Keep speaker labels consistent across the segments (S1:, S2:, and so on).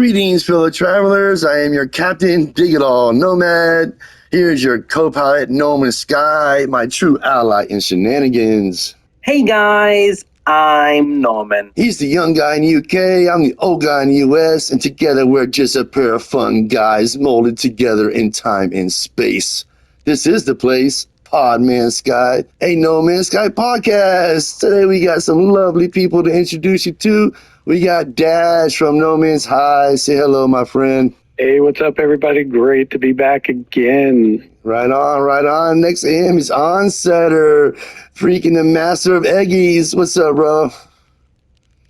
S1: Greetings, fellow travelers. I am your captain, Dig It All Nomad. Here's your co-pilot, Norman Sky, my true ally in shenanigans.
S2: Hey guys, I'm Norman.
S1: He's the young guy in the UK, I'm the old guy in the US, and together we're just a pair of fun guys molded together in time and space. This is the place, Pod Man Sky, a No Man's Sky podcast. Today we got some lovely people to introduce you to. We got Dash from No Man's High. Say hello, my friend.
S3: Hey, what's up, everybody? Great to be back again.
S1: Right on, right on. Next to him is Onsetter, freaking the master of Eggies. What's up, bro?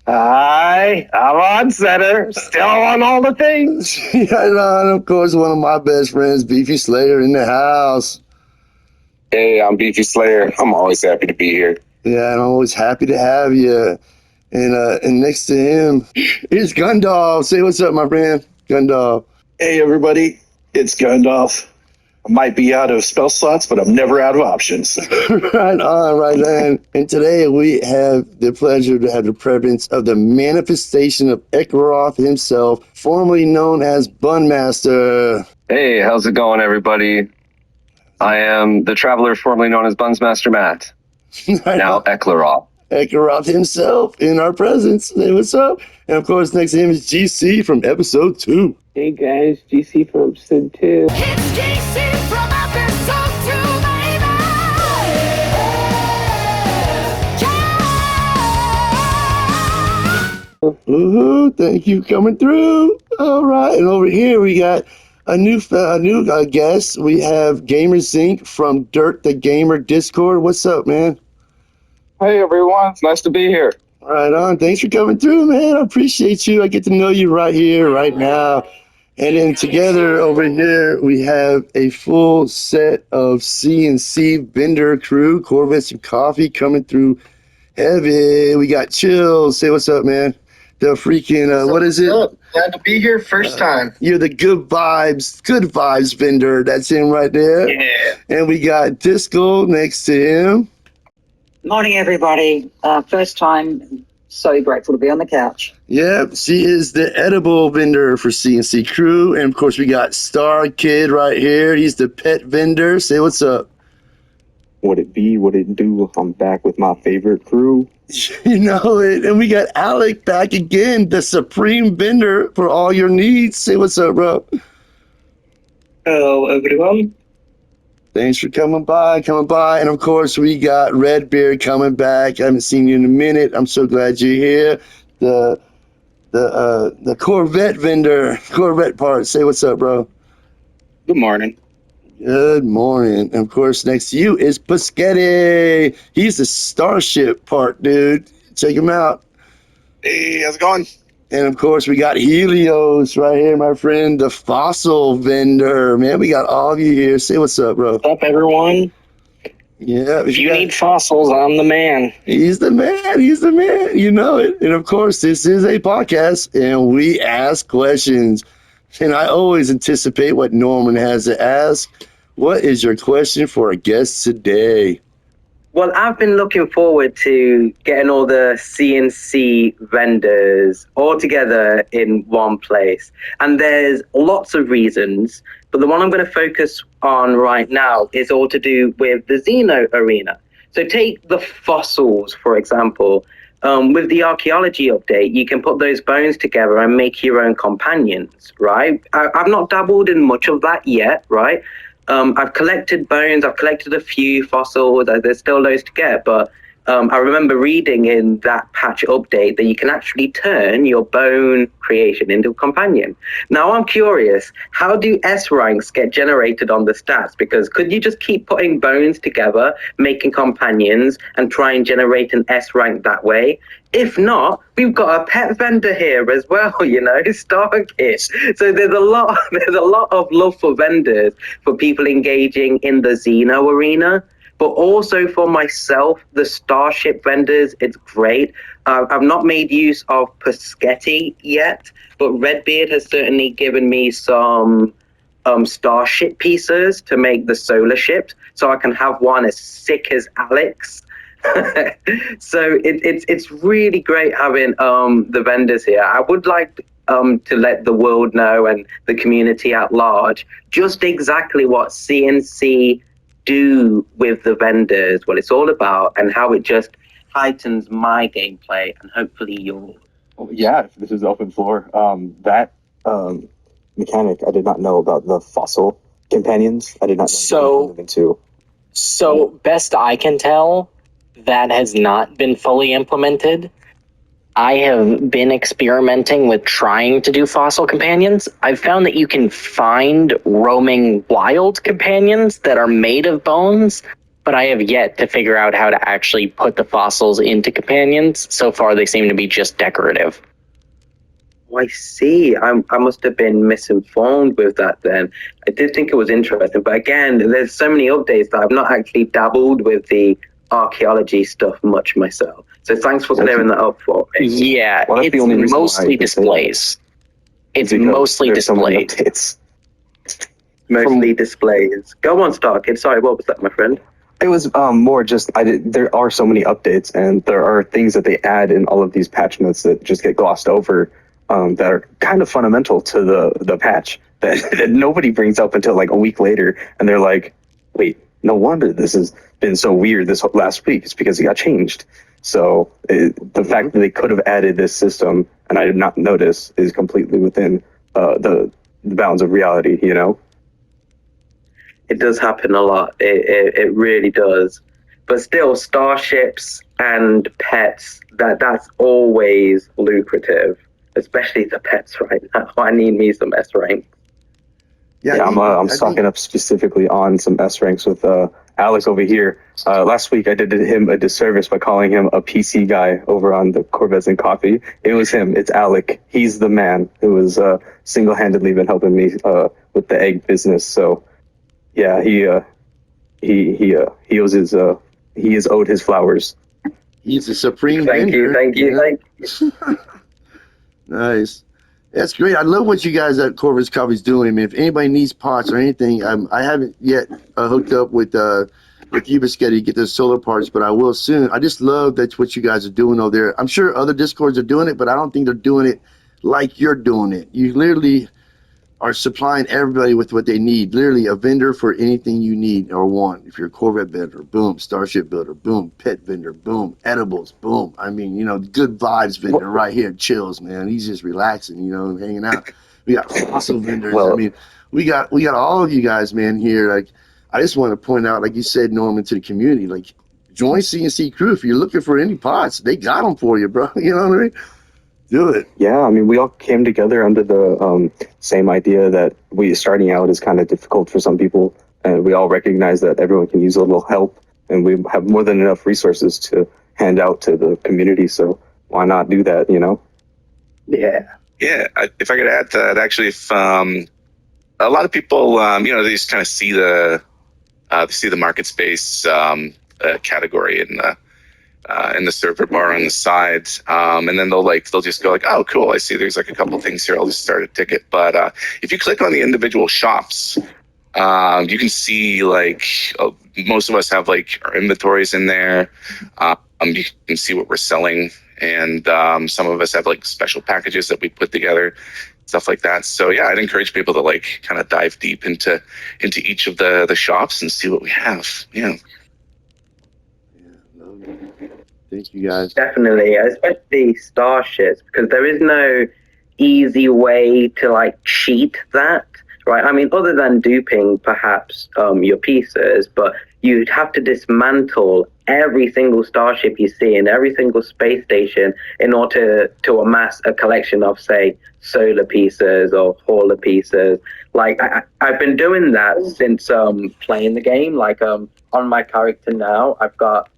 S3: Hi, I'm Onsetter. Still on all the things.
S1: Right on, of course, one of my best friends, Beefy Slayer, in the house.
S4: Hey, I'm Beefy Slayer. I'm always happy to be here.
S1: Yeah, and I'm always happy to have you. And next to him is Gundolf. Say what's up, my friend. Gundolf.
S5: Hey, everybody. It's Gundolf. I might be out of spell slots, but I'm never out of options.
S1: Right on, right on. And today we have the pleasure to have the presence of the Manifestation of Eclairoth himself, formerly known as Bunmaster.
S4: Hey, how's it going, everybody? I am the traveler formerly known as Bunsmaster Matt,
S1: Right
S4: now
S1: on.
S4: Eclairoth.
S1: Eclairoth himself in our presence. Hey, what's up? And of course, next to him is GC from episode 2.
S3: Hey, guys. GC from episode 2.
S6: It's GC from episode 2, baby!
S1: Woohoo! Thank you for coming through. All right, and over here we got a new guest. We have GamerZinc from Dirt the Gamer Discord. What's up, man?
S4: Hey, everyone. It's nice to be here.
S1: Right on. Thanks for coming through, man. I appreciate you. I get to know you right here, right now. And then together over here, we have a full set of CNC vendor crew, Corvettes and coffee coming through heavy. We got Chillz. Say what's up, man. The freaking, what is it?
S7: Glad to be here. First time.
S1: You're the good vibes vendor. That's him right there.
S7: Yeah.
S1: And we got Thiskl next to him.
S8: Morning, everybody. First time. So grateful to be on the couch.
S1: Yep, she is the edible vendor for CNC Crew. And of course, we got Starkid right here. He's the pet vendor. Say what's up.
S3: What it be, what it do. I'm back with my favorite crew.
S1: You know it. And we got Alek back again, the supreme vendor for all your needs. Say what's up, bro.
S3: Hello, everyone.
S1: Thanks for coming by. And of course, we got Redbeard coming back. I haven't seen you in a minute. I'm so glad you're here. The Corvette vendor, Corvette parts. Say what's up, bro.
S3: Good morning.
S1: Good morning. And of course, next to you is Biscotti. He's the Starship part, dude. Check him out.
S4: Hey, how's it going?
S1: And of course, we got Helios right here, my friend, the fossil vendor. Man, we got all of you here. Say what's up, bro.
S3: What's up, everyone?
S1: Yeah.
S3: If you need fossils, I'm the man.
S1: He's the man. He's the man. You know it. And of course, this is a podcast, and we ask questions. And I always anticipate what Norman has to ask. What is your question for our guest today?
S2: Well, I've been looking forward to getting all the CNC vendors all together in one place. And there's lots of reasons, but the one I'm going to focus on right now is all to do with the Xeno arena. So take the fossils, for example. With the archaeology update, you can put those bones together and make your own companions, right? I've not dabbled in much of that yet, right? I've collected bones, I've collected a few fossils, there's still loads to get, but I remember reading in that patch update that you can actually turn your bone creation into a companion. Now I'm curious, how do S ranks get generated on the stats? Because could you just keep putting bones together, making companions, and try and generate an S rank that way? If not, we've got a pet vendor here as well, you know, Starkid. So there's a lot of love for vendors, for people engaging in the Xeno arena. But also for myself, the Starship vendors, it's great. I've not made use of Biscotti yet, but Redbeard has certainly given me some Starship pieces to make the solar ships, so I can have one as sick as Alek's. So it's really great having the vendors here. I would like to let the world know and the community at large just exactly what CNC do with the vendors, what it's all about, and how it just heightens my gameplay and hopefully yours.
S3: Yeah, if this is open floor. That mechanic, I did not know about the fossil companions. I did not know
S9: So, best I can tell, that has not been fully implemented. I have been experimenting with trying to do fossil companions. I've found that you can find roaming wild companions that are made of bones, but I have yet to figure out how to actually put the fossils into companions. So far, they seem to be just decorative.
S2: Oh, I see. I must have been misinformed with that then. I did think it was interesting, but again, there's so many updates that I've not actually dabbled with the archaeology stuff much myself. So thanks for clearing that up for me.
S9: Yeah,
S3: Well, that's the only
S9: it's
S3: reason why I
S9: mostly
S3: can say
S9: displays. It's
S3: because
S9: mostly
S3: there's so many
S9: displays.
S3: updates.
S2: Mostly displays. Go on, Starkid. Sorry, what was that, my friend?
S3: It was more just there are so many updates, and there are things that they add in all of these patch notes that just get glossed over, that are kind of fundamental to the patch that nobody brings up until like a week later, and they're like, wait, no wonder this has been so weird this last week. It's because it got changed. So the fact that they could have added this system and I did not notice is completely within the bounds of reality, you know?
S2: It does happen a lot. It really does. But still, starships and pets, that's always lucrative, especially the pets right now. I need me some S rank.
S3: Yeah, I'm stocking up specifically on some S ranks with Alek over here. Last week I did him a disservice by calling him a PC guy over on the Corvettes and Coffee. It was him. It's Alek. He's the man who has single-handedly been helping me with the egg business. So yeah, he owes his he is owed his flowers.
S1: He's a supreme
S2: Thank you,
S1: vendor.
S2: thank you.
S1: Nice. That's great. I love what you guys at Corvus Coffee's doing. I mean, if anybody needs pots or anything, I haven't yet hooked up with you, Biscotti, to get those solar parts, but I will soon. I just love that's what you guys are doing over there. I'm sure other Discords are doing it, but I don't think they're doing it like you're doing it. You literally are supplying everybody with what they need. Literally a vendor for anything you need or want. If you're a Corvette vendor, boom. Starship builder, boom. Pet vendor, boom. Edibles, boom. I mean, good vibes vendor right here. Chillz, man. He's just relaxing, hanging out. We got fossil vendors. I mean, we got all of you guys, man, here. Like, I just want to point out, like you said, Norman, to the community, like, join CNC crew. If you're looking for any pots, they got them for you, bro. You know what I mean? Do it.
S3: Yeah, I mean, we all came together under the same idea that starting out is kind of difficult for some people, and we all recognize that everyone can use a little help, and we have more than enough resources to hand out to the community, so why not do that,
S2: Yeah.
S10: Yeah, if I could add to that, actually, if a lot of people, they just kind of see the market space category in the server bar on the side, and then they'll just go like, oh, cool, I see there's like a couple things here, I'll just start a ticket. But if you click on the individual shops, you can see like most of us have like our inventories in there. You can see what we're selling, and some of us have like special packages that we put together, stuff like that. So yeah, I'd encourage people to like kind of dive deep into each of the shops and see what we have. Yeah.
S1: Thank you, guys.
S2: Definitely, especially starships, because there is no easy way to like cheat that, right? I mean, other than duping perhaps your pieces, but you'd have to dismantle every single starship you see in every single space station in order to amass a collection of, say, solar pieces or hauler pieces. Like I've been doing that since playing the game. Like on my character now, I've got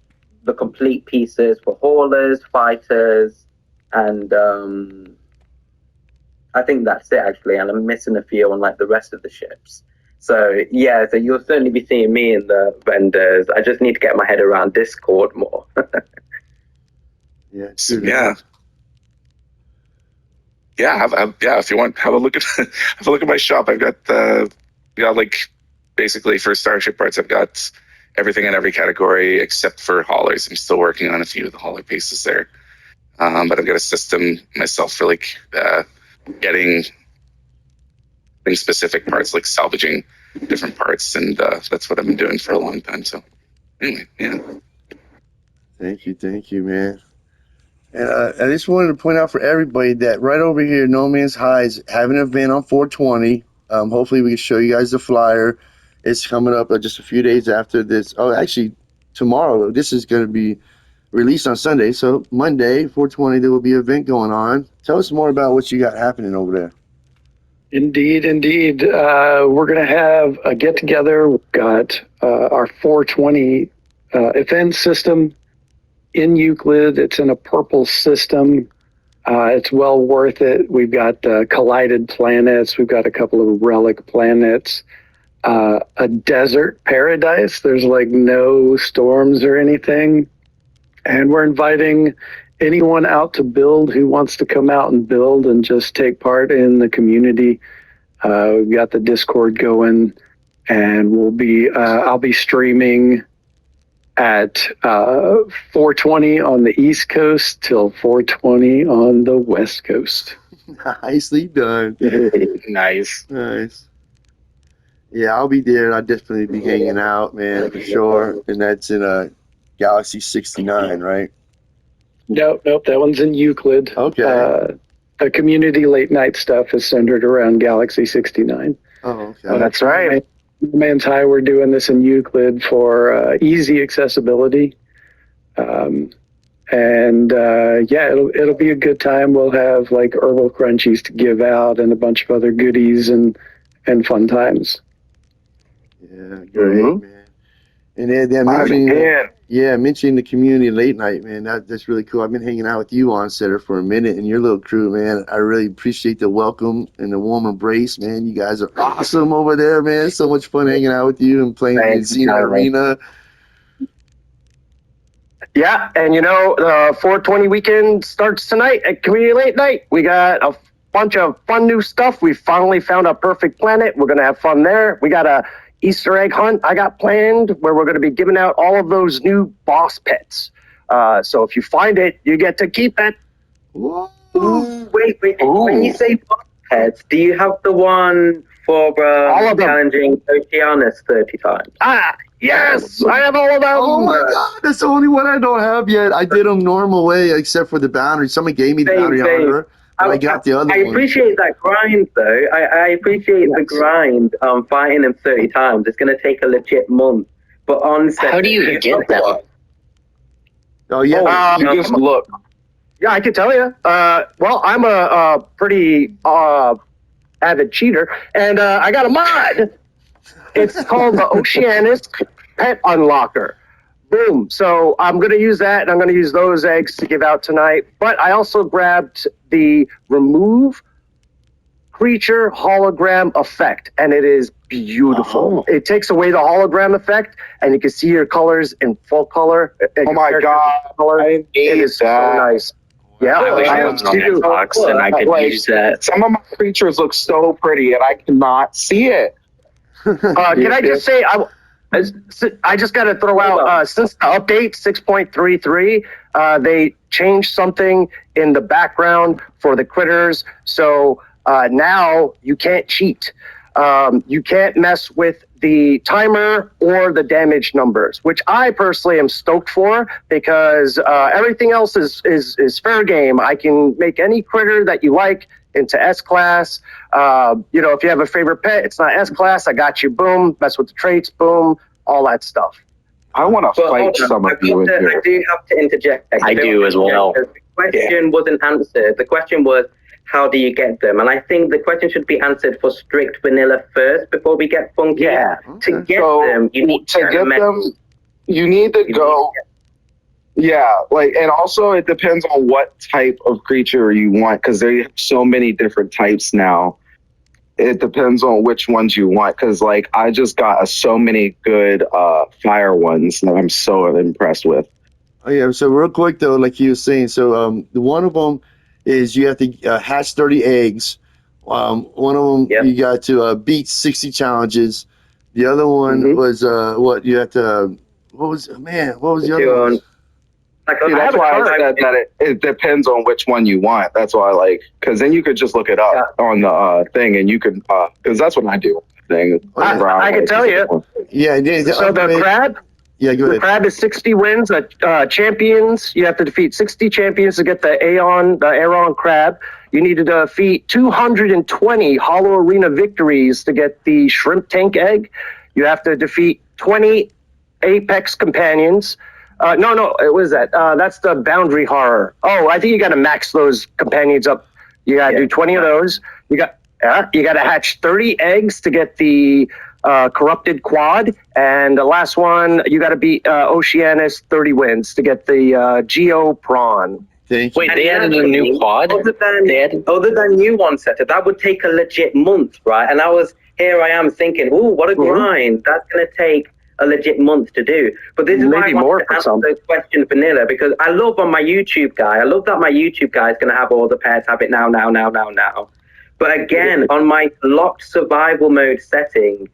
S2: the complete pieces for haulers, fighters, and I think that's it actually. And I'm missing a few on like the rest of the ships. So yeah, so you'll certainly be seeing me in the vendors. I just need to get my head around Discord more.
S1: Yeah.
S10: If you want, have a look at my shop. I've got like basically for Starship parts, I've got everything in every category except for haulers. I'm still working on a few of the hauler pieces there, but I've got a system myself for like getting specific parts, like salvaging different parts, and that's what I've been doing for a long time. So anyway, yeah.
S1: Thank you, man. And I just wanted to point out for everybody that right over here, No Man's High is having an event on 420. Hopefully we can show you guys the flyer. It's coming up just a few days after this. Oh, actually, tomorrow. This is going to be released on Sunday. So Monday, 420, there will be an event going on. Tell us more about what you got happening over there.
S11: Indeed. We're going to have a get-together. We've got our 420 event system in Euclid. It's in a purple system. It's well worth it. We've got collided planets. We've got a couple of relic planets. A desert paradise. There's like no storms or anything. And we're inviting anyone out to build who wants to come out and build and just take part in the community. We've got the Discord going, and I'll be streaming at 420 on the East Coast till 420 on the West Coast.
S1: Nicely done.
S9: Nice.
S1: Yeah, I'll be there. I'll definitely be hanging out, man, for sure. And that's in Galaxy 69, right?
S11: Nope. That one's in Euclid.
S1: Okay.
S11: The community late night stuff is centered around Galaxy 69.
S1: Oh, okay.
S9: That's right.
S11: Man's High, we're doing this in Euclid for easy accessibility. It'll be a good time. We'll have like herbal crunchies to give out and a bunch of other goodies and fun times.
S1: Yeah, great, man. And then mentioning the community late night, man. That's really cool. I've been hanging out with you on Setter for a minute and your little crew, man. I really appreciate the welcome and the warm embrace, man. You guys are awesome over there, man. So much fun hanging out with you and playing in Xena Arena.
S12: Yeah, and the 420 weekend starts tonight at Community Late Night. We got a bunch of fun new stuff. We finally found a perfect planet. We're going to have fun there. We got a Easter egg hunt I got planned where we're going to be giving out all of those new boss pets. So if you find it, you get to keep it.
S2: Ooh, wait. Ooh. When you say boss pets, do you have the one for
S12: all of them
S2: challenging Oceanus 30 times?
S12: Yes, I have all of them.
S1: Oh my God, that's the only one I don't have yet. I did them normal way except for the boundary. Somebody gave me the boundary honor. I got the other one.
S2: I appreciate that grind, though. I appreciate the grind fighting them 30 times. It's going to take a legit month. But honestly,
S9: how do you get them?
S1: Oh, yeah.
S12: You just look. Yeah, I can tell you. Well, I'm a pretty avid cheater, and I got a mod. It's called the Oceanus Pet Unlocker. Boom. So I'm going to use that, and I'm going to use those eggs to give out tonight. But I also grabbed the Remove Creature Hologram Effect, and it is beautiful. It takes away the hologram effect, and you can see your colors in full color.
S3: Oh my God.
S12: It is so nice. Yeah,
S9: I wish I was on Xbox and I could use that.
S3: Some of my creatures look so pretty, and I cannot see it.
S12: Can I just say, I just got to throw out, since the update 6.33, they changed something in the background for the critters. So now you can't cheat. You can't mess with the timer or the damage numbers, which I personally am stoked for because everything else is fair game. I can make any critter that you like into S-Class. If you have a favorite pet, it's not S-Class, I got you, boom. Mess with the traits, boom. All that stuff.
S3: I want to fight some of you in here.
S2: I do have to interject.
S9: I do as well.
S2: The question wasn't answered. The question was, how do you get them? And I think the question should be answered for strict vanilla first before we get funky.
S3: Yeah.
S2: To get them, you need to
S3: get them. You need to go. Yeah, and also it depends on what type of creature you want because there are so many different types now. It depends on which ones you want because I just got so many good fire ones that I'm so impressed with.
S1: Oh yeah, so real quick though, like you were saying, so the one of them is you have to hatch 30 eggs. One of them you got to beat 60 challenges. The other one was what you had to. What was the other one?
S2: Like,
S3: See, that's why I said that it depends on which one you want. That's why I like, because then you could just look it up on the thing, and you could, because that's what I do. Thing.
S12: I can tell you.
S1: Yeah.
S12: So the crab.
S1: Yeah, go
S12: The
S1: ahead.
S12: crab is 60 wins. Champions, you have to defeat 60 champions to get the Aeron crab. You need to defeat 220 Hollow Arena victories to get the shrimp tank egg. You have to defeat 20 Apex companions. No, it was that. That's the boundary horror. Oh, I think you got to max those companions up. You got to do 20 of those. You got to hatch 30 eggs to get the corrupted quad, and the last one you got to beat Oceanus 30 wins to get the Geo prawn.
S1: Thank
S9: Wait, they added a new quad?
S2: Other than new one setup, that would take a legit month, right? And I am thinking, oh, what a grind. That's going to take a legit month to do. But this is why I want to answer those questions vanilla, because I love on my YouTube guy, I love that my YouTube guy is going to have all the pairs, have it now. But again, on my locked survival mode setting,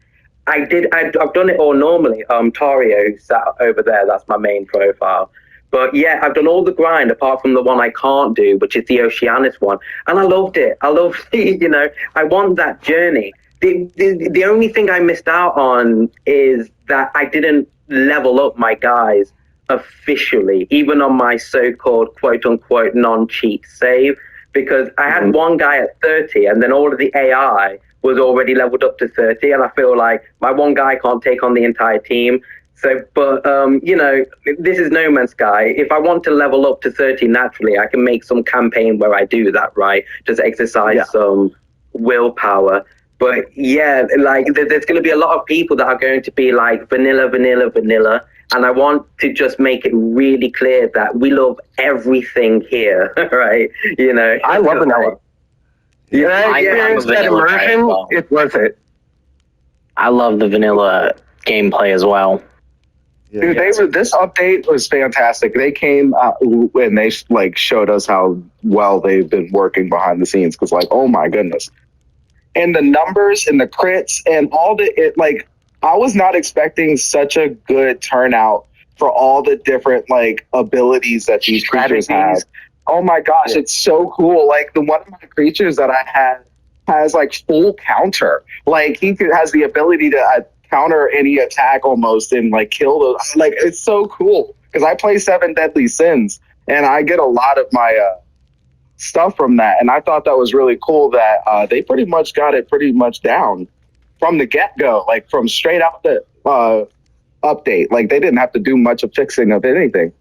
S2: I've done it all normally. Tario sat over there, that's my main profile. But yeah, I've done all the grind apart from the one I can't do, which is the Oceanus one. And I loved it. I love, I want that journey. The only thing I missed out on is that I didn't level up my guys officially, even on my so-called quote-unquote non-cheat save, because I had one guy at 30 and then all of the AI was already leveled up to 30, and I feel like my one guy can't take on the entire team. So, but, this is No Man's Sky. If I want to level up to 30 naturally, I can make some campaign where I do that, right? Just exercise some willpower. But yeah, like there's going to be a lot of people that are going to be like vanilla. And I want to just make it really clear that we love everything here, right?
S12: I love vanilla. That immersion, it's worth it.
S9: I love the vanilla gameplay as well.
S3: Dude, this update was fantastic. They came and they showed us how well they've been working behind the scenes. Because oh my goodness, and the numbers and the crits and all I was not expecting such a good turnout for all the different abilities that these creatures have. Oh my gosh, it's so cool. Like the one of my creatures that I had has full counter. He has the ability to counter any attack almost and kill those. It's so cool because I play 7 Deadly Sins and I get a lot of my stuff from that. And I thought that was really cool that they pretty much got it pretty much down from the get-go, from straight out the update. They didn't have to do much of fixing of anything.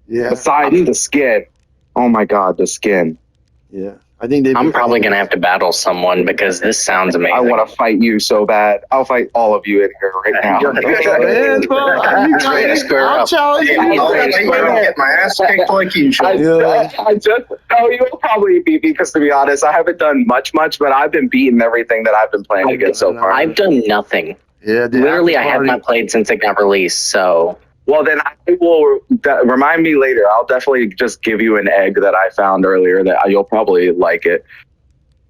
S1: Yeah.
S3: Besides the skin. Oh my God, the skin.
S1: Yeah. I think
S9: I'm probably going to have to battle someone because this sounds amazing.
S3: I want to fight you so bad. I'll fight all of you in here right now.
S1: I'll challenge you.
S5: I'll get my ass kicked like usual.
S3: You'll probably beat me because, to be honest, I haven't done much, but I've been beating everything that I've been playing against so far.
S9: I've done nothing.
S1: Yeah,
S9: literally, I have not played since it got released, so...
S3: Well, then I will remind me later. I'll definitely just give you an egg that I found earlier that you'll probably like it.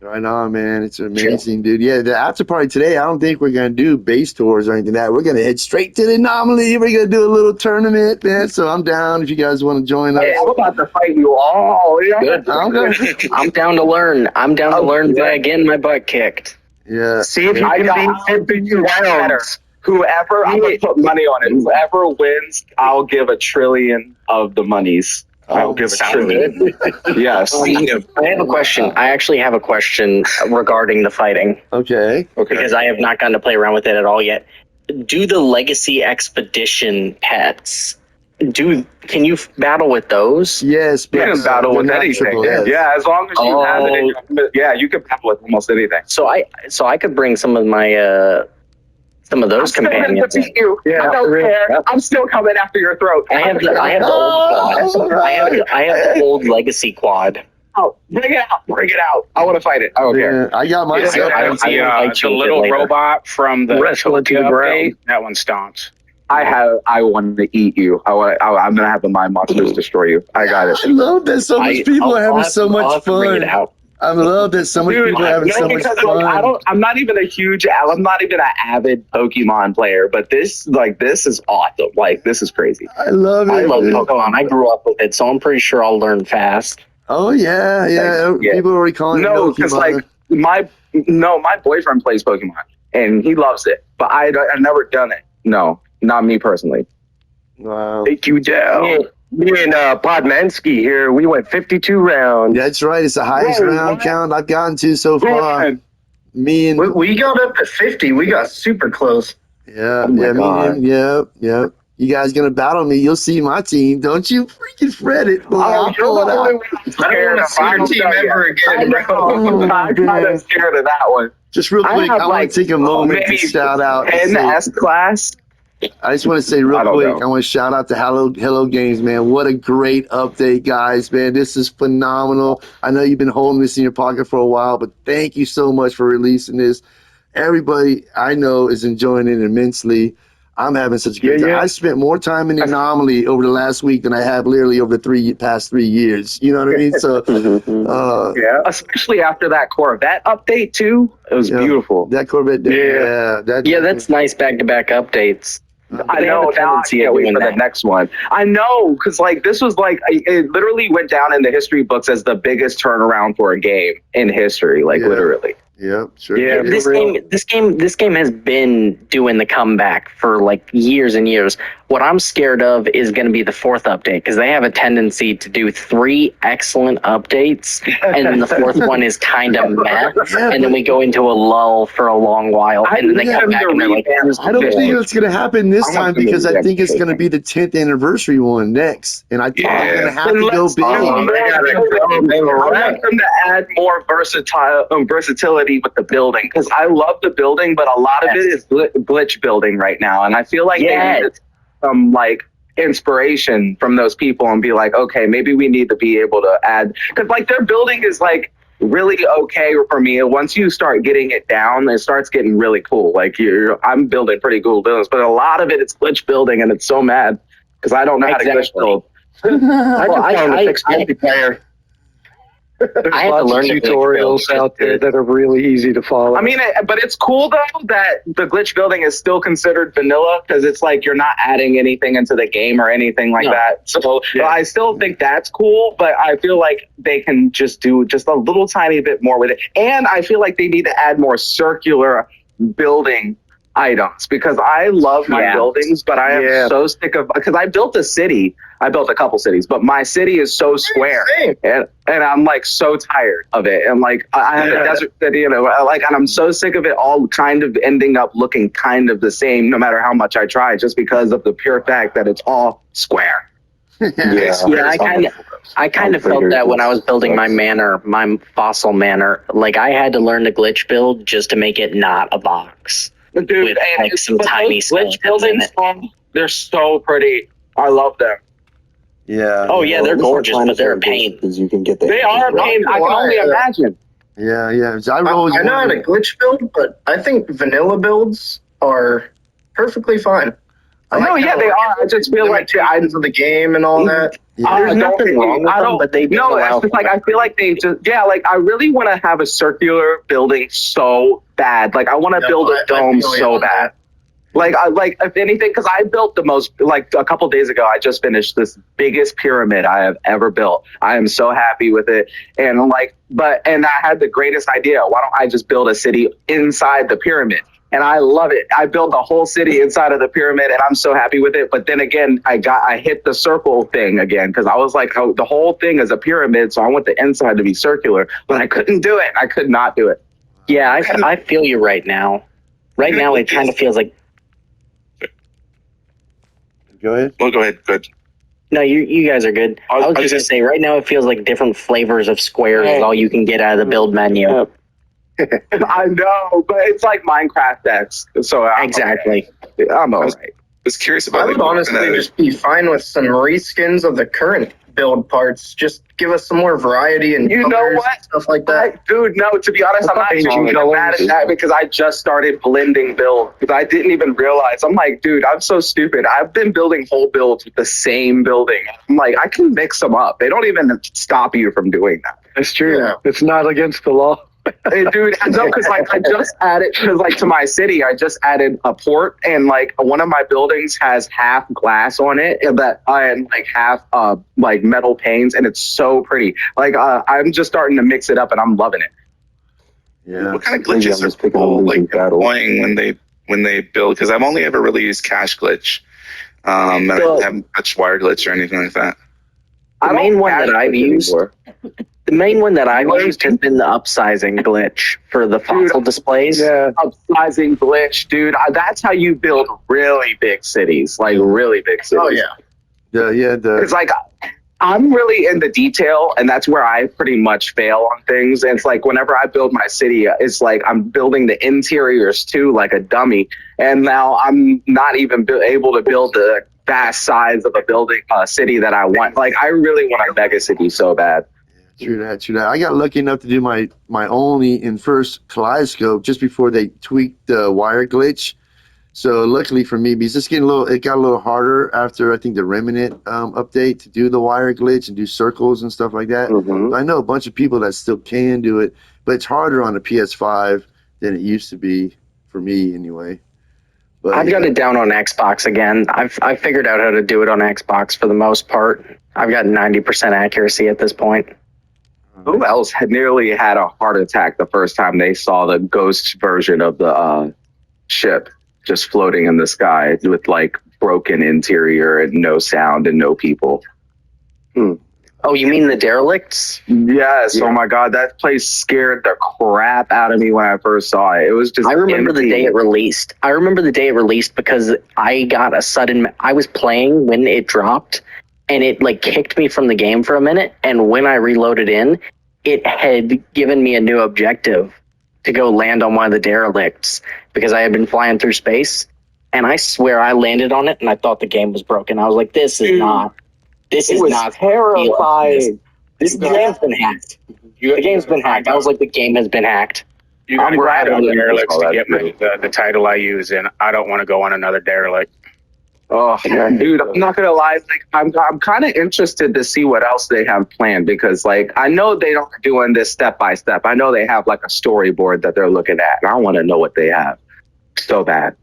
S1: Right on, man. It's amazing, dude. Yeah, the after party today, I don't think we're going to do base tours or anything like that. We're going to head straight to the anomaly. We're going to do a little tournament, man. So I'm down if you guys want to join us.
S3: Hey, I'm about to fight you all. Yeah.
S9: Good. I'm down to learn. I'm down to learn by getting my butt kicked.
S1: Yeah.
S12: See if you can beat 50 rounds.
S3: Whoever, I'm going to put money on it. Whoever wins, I'll give $1 trillion of the monies. I'll give $1 trillion. Yes.
S9: I have a question. I actually have a question regarding the fighting.
S1: Okay.
S9: Because I have not gotten to play around with it at all yet. Do the Legacy Expedition pets, can you battle with those?
S1: Yes.
S3: You can battle with anything. Yeah, as long as you have it. You can battle with almost anything.
S9: So I could bring some of my... some of those companions.
S3: I don't care. I'm still coming after your throat.
S9: I have the old quad. I have the old legacy quad.
S3: Oh, bring it out. I want to fight it. I don't care.
S1: I got my
S13: the little robot from the update. That one stomps.
S3: I want to eat you. I'm gonna have the mind monsters destroy you. I got it.
S1: I love that so much people are having so much fun. I love that so many people are having so much fun.
S3: I'm not even I'm not even an avid Pokemon player, but this is awesome. Like, this is crazy.
S1: I love it.
S9: I love Pokemon. I grew up with it, so I'm pretty sure I'll learn fast.
S1: Oh yeah. People are calling it
S3: No, because like my boyfriend plays Pokemon and he loves it, but I've never done it. No, not me personally.
S1: Wow.
S12: Take you down. Me and Podmansky here, we went 52 rounds.
S1: That's right. It's the highest round count I've gotten to so far. Me and
S7: we got up at 50. We got super close.
S1: Yeah,
S3: Oh my God.
S1: Yep. You guys gonna battle me? You'll see my team. Don't you freaking fret it, boy. I'll pull it out.
S7: I don't want to see your team ever again, bro.
S3: I'm kind of scared of that one.
S1: Just real quick, I want to take a moment to shout out.
S3: In the S class.
S1: I just want to say real quick, I want to shout out to Hello Games, man. What a great update, guys, man. This is phenomenal. I know you've been holding this in your pocket for a while, but thank you so much for releasing this. Everybody I know is enjoying it immensely. I'm having such a good time. I spent more time in the Anomaly over the last week than I have literally over the past 3 years. You know what I mean? So,
S3: especially after that Corvette update too. It was beautiful.
S1: That Corvette,
S9: that's nice back-to-back updates.
S3: I know. Now I can't wait for the next one. I know, because like this was like it literally went down in the history books as the biggest turnaround for a game in history. Like literally.
S1: Yeah, sure.
S9: Yeah, this game has been doing the comeback for like years and years. What I'm scared of is going to be the 4th update, because they have a tendency to do 3 excellent updates, and then the 4th one is kind of meh, and then we go into a lull for a long while, and then they come back and they're like,
S1: I don't think it's going to happen this time, because I think it's going to be the 10th anniversary one next, and I think they're going to have to go big.
S3: I want them to add more versatility with the building, because I love the building, but a lot of it is glitch building right now, and I feel like they need some like inspiration from those people and be like, okay, maybe we need to be able to add, because like their building is like really okay for me. Once you start getting it down, it starts getting really cool. Like I'm building pretty cool buildings, but a lot of it is glitch building, and it's so mad because I don't know how to glitch build.
S12: I found a fixed multiplayer. There's lots of tutorials out there that are really easy to follow.
S3: I mean, but it's cool though that the glitch building is still considered vanilla, because it's like you're not adding anything into the game or anything like that. So I still think that's cool, but I feel like they can just do just a little tiny bit more with it. And I feel like they need to add more circular building items, because I love my buildings, but I am so sick of, because I built a city. I built a couple cities, but my city is so square, and I'm like so tired of it. And like I have a desert city, and I'm so sick of it all kind of ending up looking kind of the same, no matter how much I try, just because of the pure fact that it's all square.
S9: I kind of felt that when I was building my manor, my fossil manor. Like I had to learn the glitch build just to make it not a box.
S3: Dude,
S9: with like some tiny
S3: glitch buildings, they're so pretty. I love them.
S1: Yeah.
S9: Oh yeah, they're gorgeous, but they're a pain.
S3: Because you can get they are a pain. I can only imagine.
S1: Yeah.
S7: I know how to glitch build, but I think vanilla builds are perfectly fine.
S3: They are. I just feel like the items of the game and all that.
S9: There's nothing wrong with them, but they
S3: no. It's just like I feel like they just like I really want to have a circular building so bad. Like I want to build a dome so bad. Like if anything, because I built the most, like a couple days ago, I just finished this biggest pyramid I have ever built. I am so happy with it. And and I had the greatest idea. Why don't I just build a city inside the pyramid? And I love it. I built a whole city inside of the pyramid, and I'm so happy with it. But then again, I hit the circle thing again, because I was like, the whole thing is a pyramid, so I want the inside to be circular. But I couldn't do it. I could not do it.
S9: Yeah, I feel you right now. Right now, it kind of feels like.
S1: Go ahead.
S10: Well, go ahead. Good.
S9: No, you guys are good. I was just going to say, right now it feels like different flavors of squares is all you can get out of the build menu.
S3: I know, but it's like Minecraft X. So
S9: exactly.
S3: I'm all right.
S10: was curious about.
S7: I would honestly just be fine with some reskins of the current build parts. Just give us some more variety and
S12: You know
S7: colors
S12: what?
S7: and stuff like that.
S12: Dude, no, to be honest, I'm not even mad at that because I just started blending build because I didn't even realize. I'm like, dude, I'm so stupid. I've been building whole builds with the same building. I'm like, I can mix them up. They don't even stop you from doing that.
S11: It's true. It's not against the law.
S12: Hey, dude, no, because like I just added, because like to my city, I just added a port, and like one of my buildings has half glass on it, and like half like metal panes, and it's so pretty. Like I'm just starting to mix it up, and I'm loving it.
S1: Yeah.
S10: What kind of glitches are people like deploying when they build? Because I've only ever really used cache glitch. And I haven't touched wire glitch or anything like that.
S9: The main one that I've used has been the upsizing glitch for the fossil displays.
S12: Yeah, upsizing glitch, dude. That's how you build really big cities, like really big cities.
S7: Oh yeah.
S12: It's like I'm really into detail, and that's where I pretty much fail on things. And it's like whenever I build my city, it's like I'm building the interiors too, like a dummy. And now I'm not even able to build the vast size of a building, city that I want. Like I really want a mega city so bad.
S1: True that. I got lucky enough to do my only in first kaleidoscope just before they tweaked the wire glitch. So luckily for me, because it got a little harder after I think the Remnant update to do the wire glitch and do circles and stuff like that.
S12: Mm-hmm.
S1: I know a bunch of people that still can do it, but it's harder on the PS5 than it used to be for me anyway. But
S9: I've got it down on Xbox again. I've figured out how to do it on Xbox for the most part. I've got 90% accuracy at this point.
S12: Who else had nearly had a heart attack the first time they saw the ghost version of the ship just floating in the sky with like broken interior and no sound and no people?
S9: Oh, you mean the derelicts?
S12: Yes. Yeah. Oh my God, that place scared the crap out of me when I first saw it. It was just.
S9: I remember the day it released. Because I got a sudden. I was playing when it dropped, and it like kicked me from the game for a minute. And when I reloaded in, it had given me a new objective to go land on one of the derelicts because I had been flying through space. And I swear I landed on it, and I thought the game was broken. I was like, "This is not." This is not
S12: terrifying.
S9: The game's been hacked. The game's been hacked. I was like, the game has been hacked.
S13: You got to ride on the derelicts to get the title I use, and I don't want to go on another derelict.
S12: Oh, dude, I'm not gonna lie. Like, I'm kind of interested to see what else they have planned because, like, I know they don't doing this step by step. I know they have like a storyboard that they're looking at, and I want to know what they have so bad.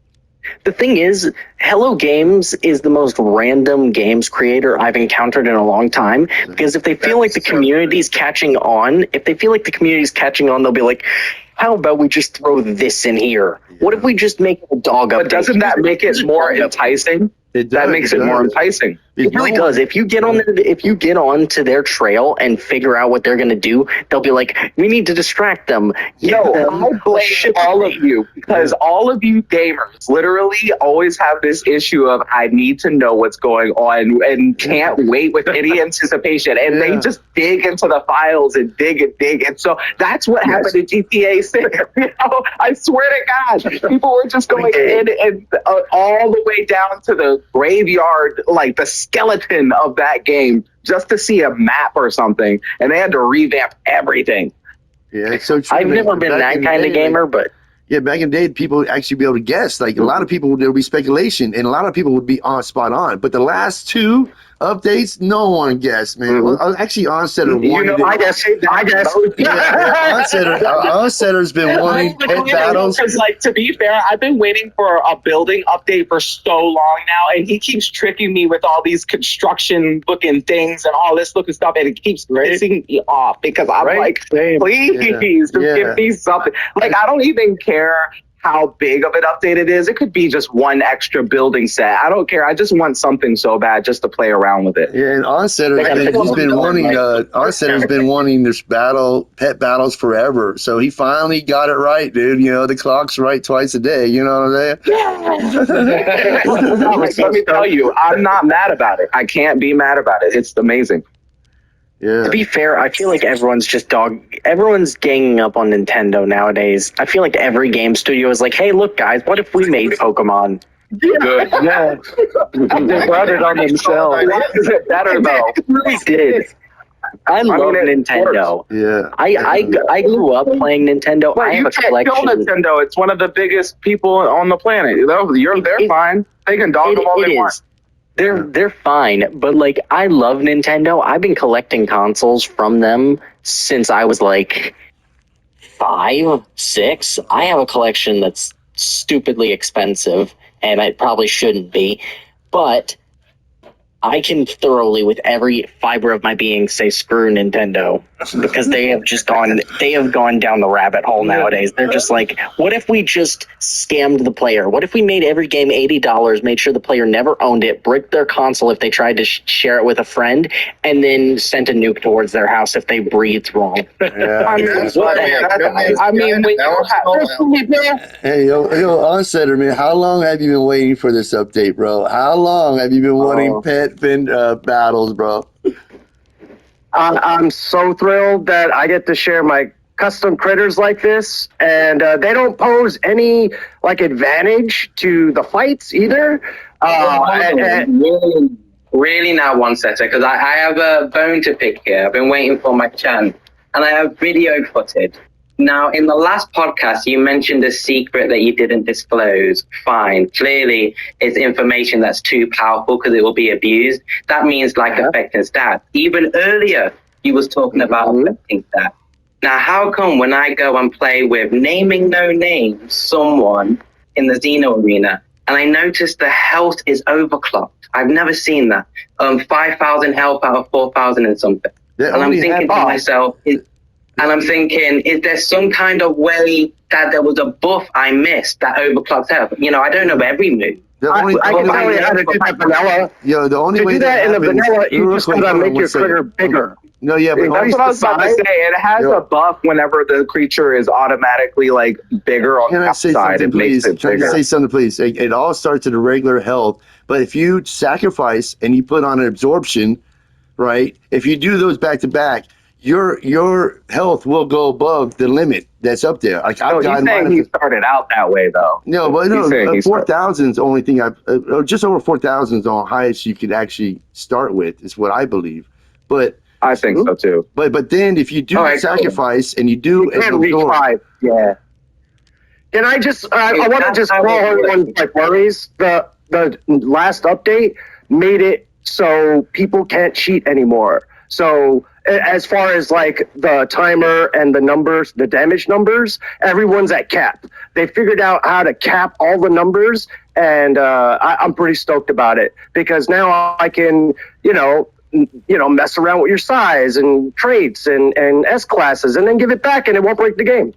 S9: The thing is, Hello Games is the most random games creator I've encountered in a long time. Because if they feel like the community's catching on, they'll be like, how about we just throw this in here? What if we just make a dog update?
S12: But doesn't that make it more enticing? That makes it more enticing.
S9: It really does. If you get on to their trail and figure out what they're gonna do, they'll be like, we need to distract them.
S12: I blame all of you because all of you gamers literally always have this issue of I need to know what's going on and can't wait with any anticipation. And they just dig into the files and dig. And so that's what happened to GTA 6. I swear to God, people were just going in and all the way down to the graveyard, like the skeleton of that game, just to see a map or something, and they had to revamp everything.
S1: Yeah, it's so true.
S9: I've never been that kind of gamer, but
S1: yeah, back in the day, people would actually be able to guess. Like a lot of people, there would be speculation, and a lot of people would be spot on. But the last two updates, no one guessed, man. Well, actually, Onsetter wanted.
S12: I guess.
S1: Onsetter's been wanting pet battles.
S12: Because, like, to be fair, I've been waiting for a building update for so long now, and he keeps tricking me with all these construction-looking things and all this looking stuff, and it keeps pissing me off because I'm like, please, give me something. Like, I don't even care how big of an update it is. It could be just one extra building set. I don't care. I just want something so bad just to play around with it.
S1: Yeah, and Onsetter's been wanting this pet battles forever. So he finally got it right, dude. You know, the clock's right twice a day. You know what I'm saying?
S12: Let me tell you, I'm not mad about it. I can't be mad about it. It's amazing.
S1: Yeah.
S9: To be fair, I feel like everyone's ganging up on Nintendo nowadays. I feel like every game studio is like, hey, look, guys, what if we made Pokemon?
S3: Good. Yeah. They brought it on themselves.
S12: Is it better though?
S9: Really did. I love Nintendo.
S1: Yeah.
S9: I grew up playing Nintendo.
S14: But
S9: I have
S14: you
S9: a
S14: can't
S9: collection.
S14: kill Nintendo. It's one of the biggest people on the planet. They're fine. They can dog them all they want.
S9: They're fine, but like I love Nintendo. I've been collecting consoles from them since I was like 5, 6. I have a collection that's stupidly expensive, and it probably shouldn't be, but I can thoroughly, with every fiber of my being, say screw Nintendo, because they have gone down the rabbit hole nowadays. They're just like, what if we just scammed the player? What if we made every game $80, made sure the player never owned it, bricked their console if they tried to share it with a friend, and then sent a nuke towards their house if they breathed wrong?
S1: Yeah. Hey, yo, Onsetter, man, how long have you been waiting for this update, bro? How long have you been wanting pet battles, bro?
S12: I'm so thrilled that I get to share my custom critters like this, and they don't pose any like advantage to the fights either.
S2: Really now, one setter, because I have a bone to pick here. I've been waiting for my chance, and I have video footage. Now, in the last podcast, you mentioned a secret that you didn't disclose. Fine. Clearly, it's information that's too powerful because it will be abused. That means like affecting stats. Even earlier, you was talking about affecting stats. Now, how come when I go and play with naming no names, someone in the Xeno arena, and I notice the health is overclocked? I've never seen that. 5,000 health out of 4,000 and something. And I'm thinking to myself, is there some kind of way that there was a buff I missed that overclocked health? You know, I don't know every move.
S12: I can tell you how to do that vanilla.
S1: Yo, the only
S12: to
S1: way
S12: do that in the vanilla, you just gotta make your critter bigger.
S1: No, yeah, but
S14: that's what I was about to say. It has a buff whenever the creature is automatically like bigger on the outside. It makes it
S1: Can I
S14: bigger.
S1: say something, please? It all starts at a regular health, but if you sacrifice and you put on an absorption, right? If you do those back to back, your health will go above the limit that's up there. Like I've
S14: he's saying he started out that way though.
S1: No, but no, 4,000 is the only thing just over 4,000 is the highest you could actually start with, is what I believe. But
S14: I think so too.
S1: But then if you do sacrifice and you do,
S12: yeah. Can I just? I want to just call everyone's like worries. The last update made it so people can't cheat anymore. So as far as like the timer and the numbers, the damage numbers, everyone's at cap. They figured out how to cap all the numbers, and I'm pretty stoked about it because now I can, mess around with your size and traits and S classes, and then give it back, and it won't break the game.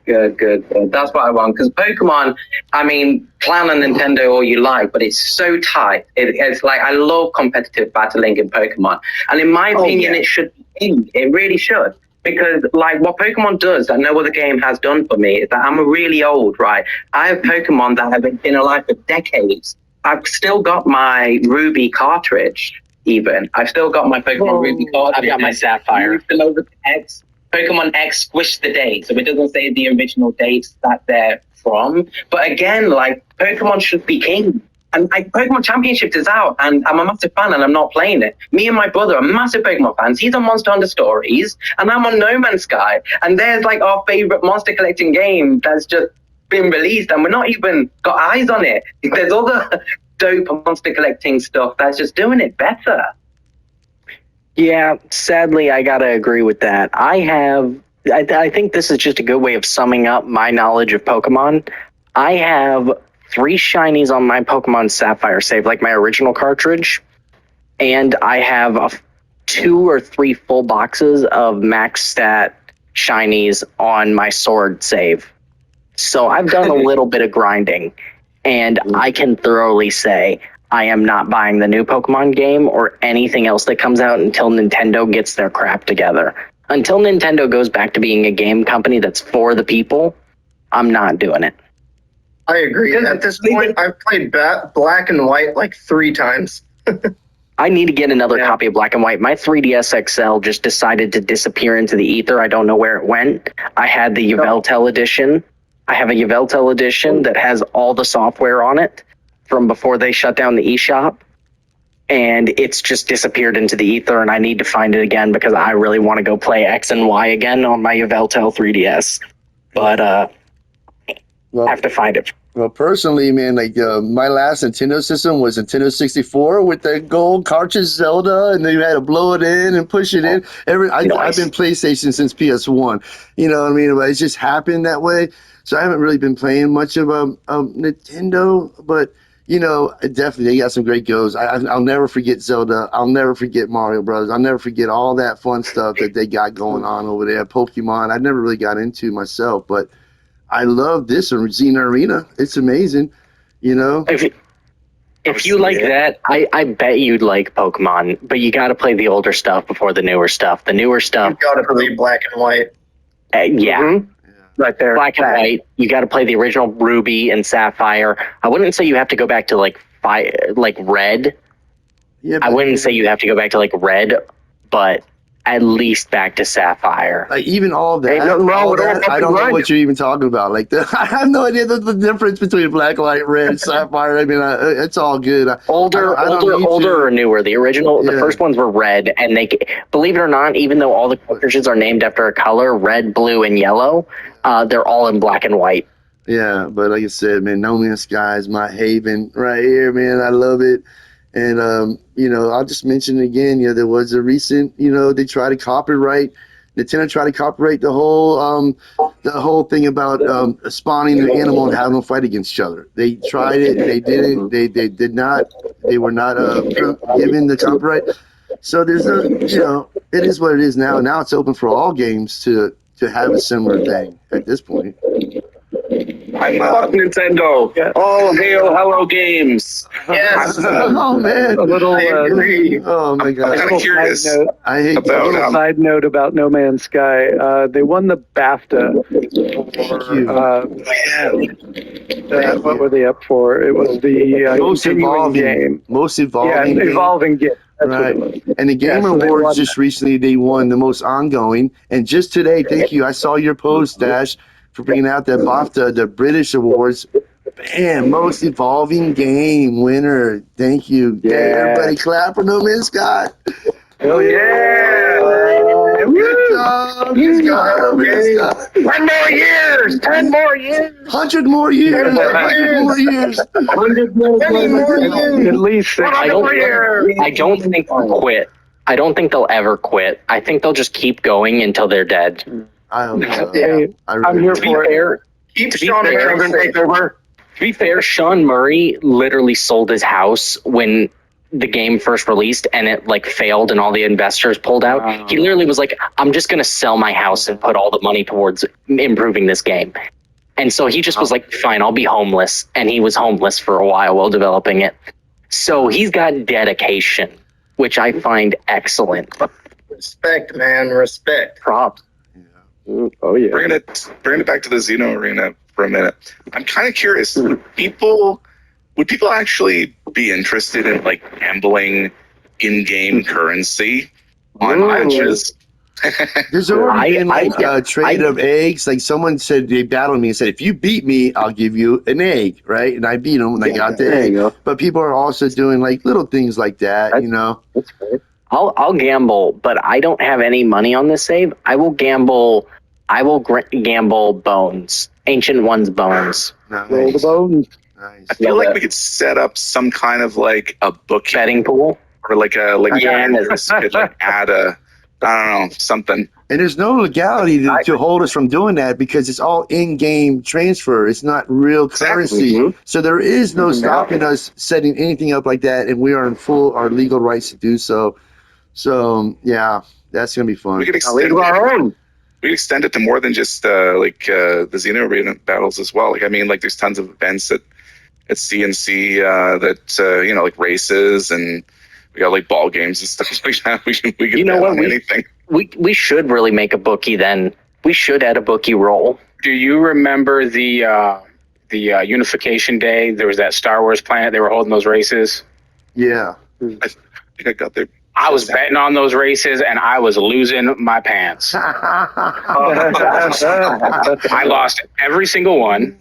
S2: Good. That's what I want. Because Pokemon, I mean, clown on Nintendo all you like, but it's so tight. It's like, I love competitive battling in Pokemon. And in my opinion, it should be king. It really should. Because, like, what Pokemon does that no other game has done for me is that I'm really old, right? I have Pokemon that have been alive for decades. I've still got my Ruby cartridge, even. I've still got my Pokemon Ruby cartridge.
S9: I've got my Sapphire.
S2: Over to X. Pokemon X squished the date, so it doesn't say the original dates that they're from. But again, like, Pokemon should be king. And Pokemon Championship is out, and I'm a massive fan, and I'm not playing it. Me and my brother are massive Pokemon fans. He's on Monster Hunter Stories, and I'm on No Man's Sky. And there's, like, our favorite monster collecting game that's just been released, and we're not even got eyes on it. There's other dope monster collecting stuff that's just doing it better.
S9: Yeah, sadly, I gotta agree with that. I think this is just a good way of summing up my knowledge of Pokemon. I have 3 shinies on my Pokemon Sapphire save, like my original cartridge, and I have 2 or 3 full boxes of max stat shinies on my sword save. So I've done a little bit of grinding, and I can thoroughly say I am not buying the new Pokemon game or anything else that comes out until Nintendo gets their crap together. Until Nintendo goes back to being a game company that's for the people, I'm not doing it.
S7: I agree. At this point, I've played Black and White like 3 times.
S9: I need to get another copy of Black and White. My 3DS XL just decided to disappear into the ether. I don't know where it went. I had the Yveltal edition, I have a Yveltal edition that has all the software on it from before they shut down the eShop. And it's just disappeared into the ether, and I need to find it again because I really want to go play X and Y again on my Yveltal 3DS. But I have to find it.
S1: Well, personally, man, like my last Nintendo system was Nintendo 64 with the gold cartridge Zelda, and then you had to blow it in and push it in. I've been PlayStation since PS1. You know what I mean? But it's just happened that way. So I haven't really been playing much of Nintendo, but you know, definitely they got some great goes. I'll never forget Zelda. I'll never forget Mario Brothers. I'll never forget all that fun stuff that they got going on over there. Pokemon, I never really got into myself, but I love this Xena Arena. It's amazing, you know.
S9: If you like that, I bet you'd like Pokemon, but you got to play the older stuff before the newer stuff. The newer stuff.
S7: You got to play Black and White.
S9: Yeah.
S12: Mm-hmm. Right there.
S9: Black and White. You got to play the original Ruby and Sapphire. I wouldn't say you have to go back to like Red.
S1: Yeah.
S9: I wouldn't say you have to go back to like Red, but at least back to Sapphire.
S1: Like even all that.
S12: Ain't nothing wrong with that.
S1: I don't know what you're even talking about. Like I have no idea the difference between black, white, red, sapphire. I mean, it's all good.
S9: Older or newer? The original, the first ones were red, and they, believe it or not, even though all the cartridges are named after a color, red, blue, and yellow, they're all in black and white.
S1: Yeah, but like I said, man, No Man's Sky is my haven right here, man. I love it. And, you know, I'll just mention it again, you know, there was a recent, you know, they tried to copyright, Nintendo tried to copyright the whole thing about spawning an animal and having them fight against each other. They tried it, they didn't, they did not, they were not given the copyright. So there's you know, it is what it is now. Now it's open for all games to have a similar thing at this point.
S4: Fuck Nintendo. Yeah. All hail Hello Games.
S7: Yes.
S1: Oh man.
S11: A little.
S1: Oh my god.
S10: I'm curious.
S1: I hate
S10: about
S11: a side note about No Man's Sky. They won the BAFTA. What were they up for? It was the
S1: most evolving
S11: game.
S1: Most evolving.
S11: Yeah,
S1: game.
S11: evolving game. That's
S1: right.
S11: what it was.
S1: And the Game
S11: so
S1: Awards just recently, they won the most ongoing. And just today, thank you. I saw your post, Dash, for bringing out that BAFTA, the British Awards. Man, most evolving game winner. Thank you. Yeah. Hey, everybody clap for No Man's Sky.
S12: Hell yeah!
S1: Good job. Good job.
S12: 10 more years! 10 more years!
S1: 100 more years! 100 more years!
S12: 100 more years!
S11: At least
S9: I don't think they'll quit. I don't think they'll ever quit. I think they'll just keep going until they're dead.
S1: I hope so.
S11: Yeah.
S1: I'm
S11: here for it.
S9: To be fair, Sean Murray literally sold his house when the game first released and it like failed and all the investors pulled out. He literally was like, I'm just going to sell my house and put all the money towards improving this game. And so he just was like, fine, I'll be homeless. And he was homeless for a while developing it. So he's got dedication, which I find excellent.
S7: Respect, man. Respect.
S9: Props.
S11: Oh yeah.
S10: Bringing it back to the Xeno Arena for a minute. I'm kind of curious. Would people actually be interested in like gambling in-game currency on matches?
S1: There's already been like a trade of eggs. Like someone said, they battled me and said, if you beat me, I'll give you an egg, right? And I beat them and I got the egg. But people are also doing like little things like that, you know?
S9: That's great. I'll gamble, but I don't have any money on this save. I will gamble. Gamble bones, Ancient One's bones.
S1: Nice.
S11: Roll the bones.
S1: Nice.
S10: I feel like we could set up some kind of like a book
S9: betting pool,
S10: or like a could like add a, I don't know, something.
S1: And there's no legality to hold us from doing that because it's all in-game transfer. It's not real currency.
S10: Mm-hmm.
S1: So there is no stopping us setting anything up like that, and we are in our legal rights to do so. So yeah, that's gonna be fun.
S10: We could extend it to more than just the Xeno Arena battles as well. Like I mean, like there's tons of events at CNC that you know, like races, and we got like ball games and stuff like that. We can
S9: you know what?
S10: Anything.
S9: We should really make a bookie then. We should add a bookie roll.
S13: Do you remember the Unification Day? There was that Star Wars planet. They were holding those races.
S1: Yeah.
S10: I think I got there.
S13: I was betting on those races and I was losing my pants. I lost every single one.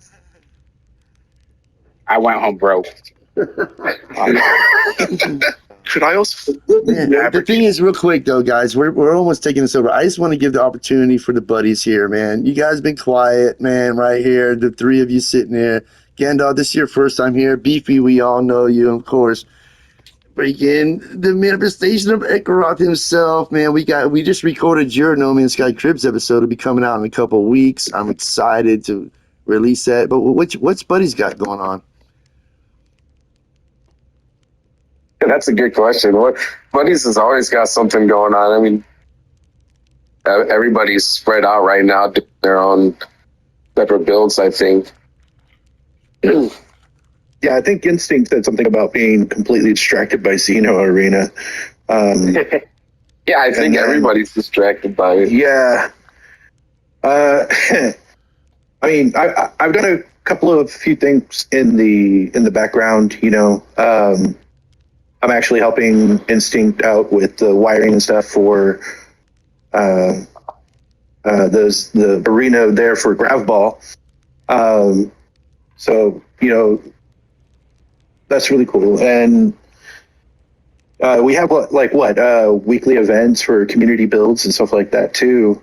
S13: I went home broke.
S10: Could I also?
S1: The thing is, real quick though, guys, we're almost taking this over. I just want to give the opportunity for the buddies here, man. You guys been quiet, man, right here. The three of you sitting there. Gandalf, this is your first time here. Beefy, we all know you, of course. Freaking the manifestation of Eclairoth himself, man. We just recorded your No Man's Sky Cribs episode. It'll be coming out in a couple of weeks. I'm excited to release that. But what's Buddy's got going on?
S15: That's a good question. Buddies has always got something going on. I mean, everybody's spread out right now, doing their own separate builds, I think.
S5: Yeah, I think Instinct said something about being completely distracted by Xeno Arena.
S15: Yeah, I think everybody's distracted by it.
S5: Yeah. I mean, I've done a few things in the background, you know. I'm actually helping Instinct out with the wiring and stuff for the arena there for Gravball. So, you know, that's really cool. And we have weekly events for community builds and stuff like that too.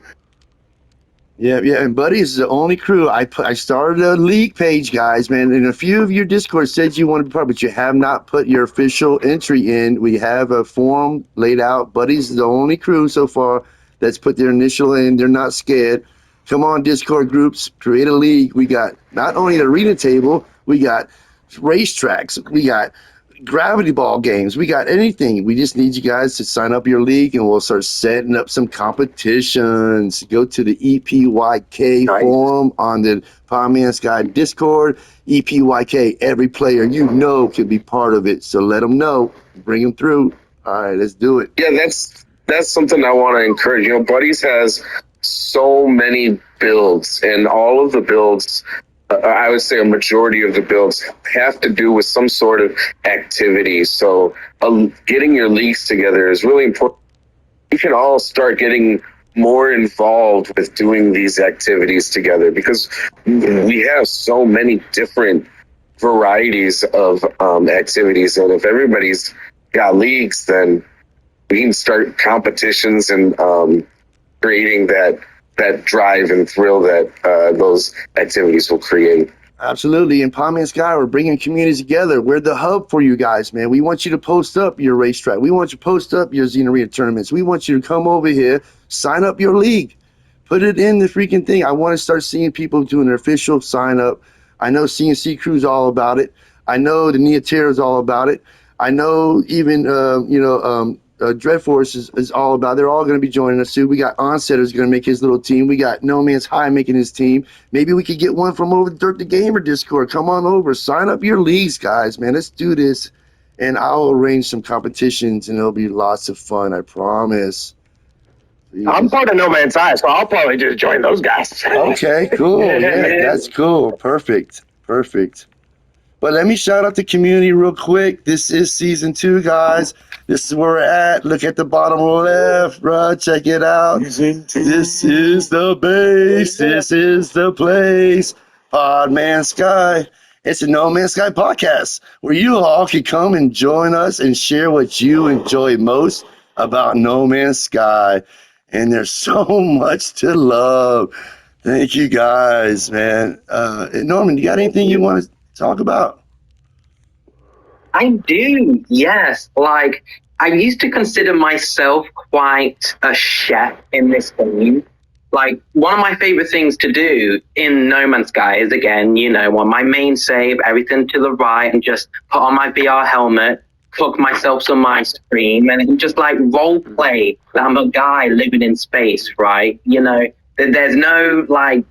S1: Yeah, and Buddies is the only crew. I started a league page, guys, man, and a few of your Discord said you want to be part, but you have not put your official entry in. We have a forum laid out. Buddies is the only crew so far that's put their initial in. They're not scared. Come on, Discord groups, create a league. We got not only an arena table, we got racetracks, we got gravity ball games, we got anything. We just need you guys to sign up your league and we'll start setting up some competitions. Go to the EPYK forum on the Podman Sky Discord. EPYK, every player you know can be part of it, so let them know, bring them through. All right, let's do it.
S15: Yeah, that's something I want to encourage. You know, Buddies has so many builds, and all of the builds, I would say a majority of the builds have to do with some sort of activity. So getting your leagues together is really important. You can all start getting more involved with doing these activities together because we have so many different varieties of activities. And if everybody's got leagues, then we can start competitions and creating that drive and thrill that those activities will create.
S1: Absolutely. And Podman Sky, we're bringing communities together. We're the hub for you guys, man. We want you to post up your racetrack. We want you to post up your Xeno tournaments. We want you to come over here, sign up your league, put it in the freaking thing. I want to start seeing people doing their official sign up. I know CNC Crew's all about it. I know the Neoterra's all about it. I know even, Dreadforce is all about. They're all going to be joining us too. We got Onsetter's going to make his little team. We got No Man's High making his team. Maybe we could get one from over the Dirt the Gamer Discord. Come on over, sign up your leagues, guys, man. Let's do this, and I'll arrange some competitions, and it'll be lots of fun. I promise.
S12: I'm part of No Man's High, so I'll probably just join those guys.
S1: Okay, cool. Yeah, that's cool. Perfect. But let me shout out the community real quick. This is season 2, guys. This is where we're at. Look at the bottom left, bro. Check it out. This is the base. This is the place. Podman Sky. It's a No Man's Sky podcast where you all can come and join us and share what you enjoy most about No Man's Sky. And there's so much to love. Thank you guys, man. Norman, you got anything you want to talk about?
S2: I do, yes. Like, I used to consider myself quite a chef in this game. Like, one of my favorite things to do in No Man's Sky is, again, on my main save, everything to the right, and just put on my VR helmet, cook myself some ice cream, and just, like, role play that I'm a guy living in space, right? There's no, like,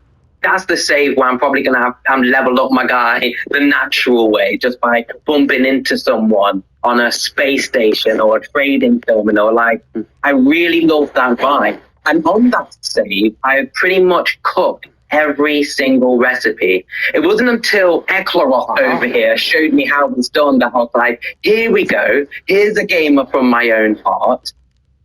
S2: that's the save where I'm probably going to have level up my guy the natural way, just by bumping into someone on a space station or a trading terminal. Like, I really love that vibe. And on that save, I pretty much cooked every single recipe. It wasn't until Eclairoth over here showed me how it was done that I was like, here we go. Here's a gamer from my own heart.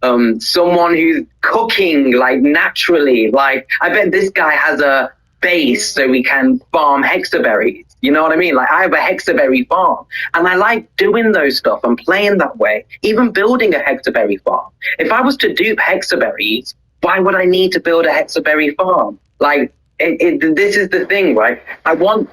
S2: Someone who's cooking like naturally. Like, I bet this guy has a base so we can farm hexaberries. You know what I mean? Like, I have a hexaberry farm, and I like doing those stuff and playing that way, even building a hexaberry farm. If I was to dupe hexaberries, why would I need to build a hexaberry farm? Like, this is the thing, right? I want,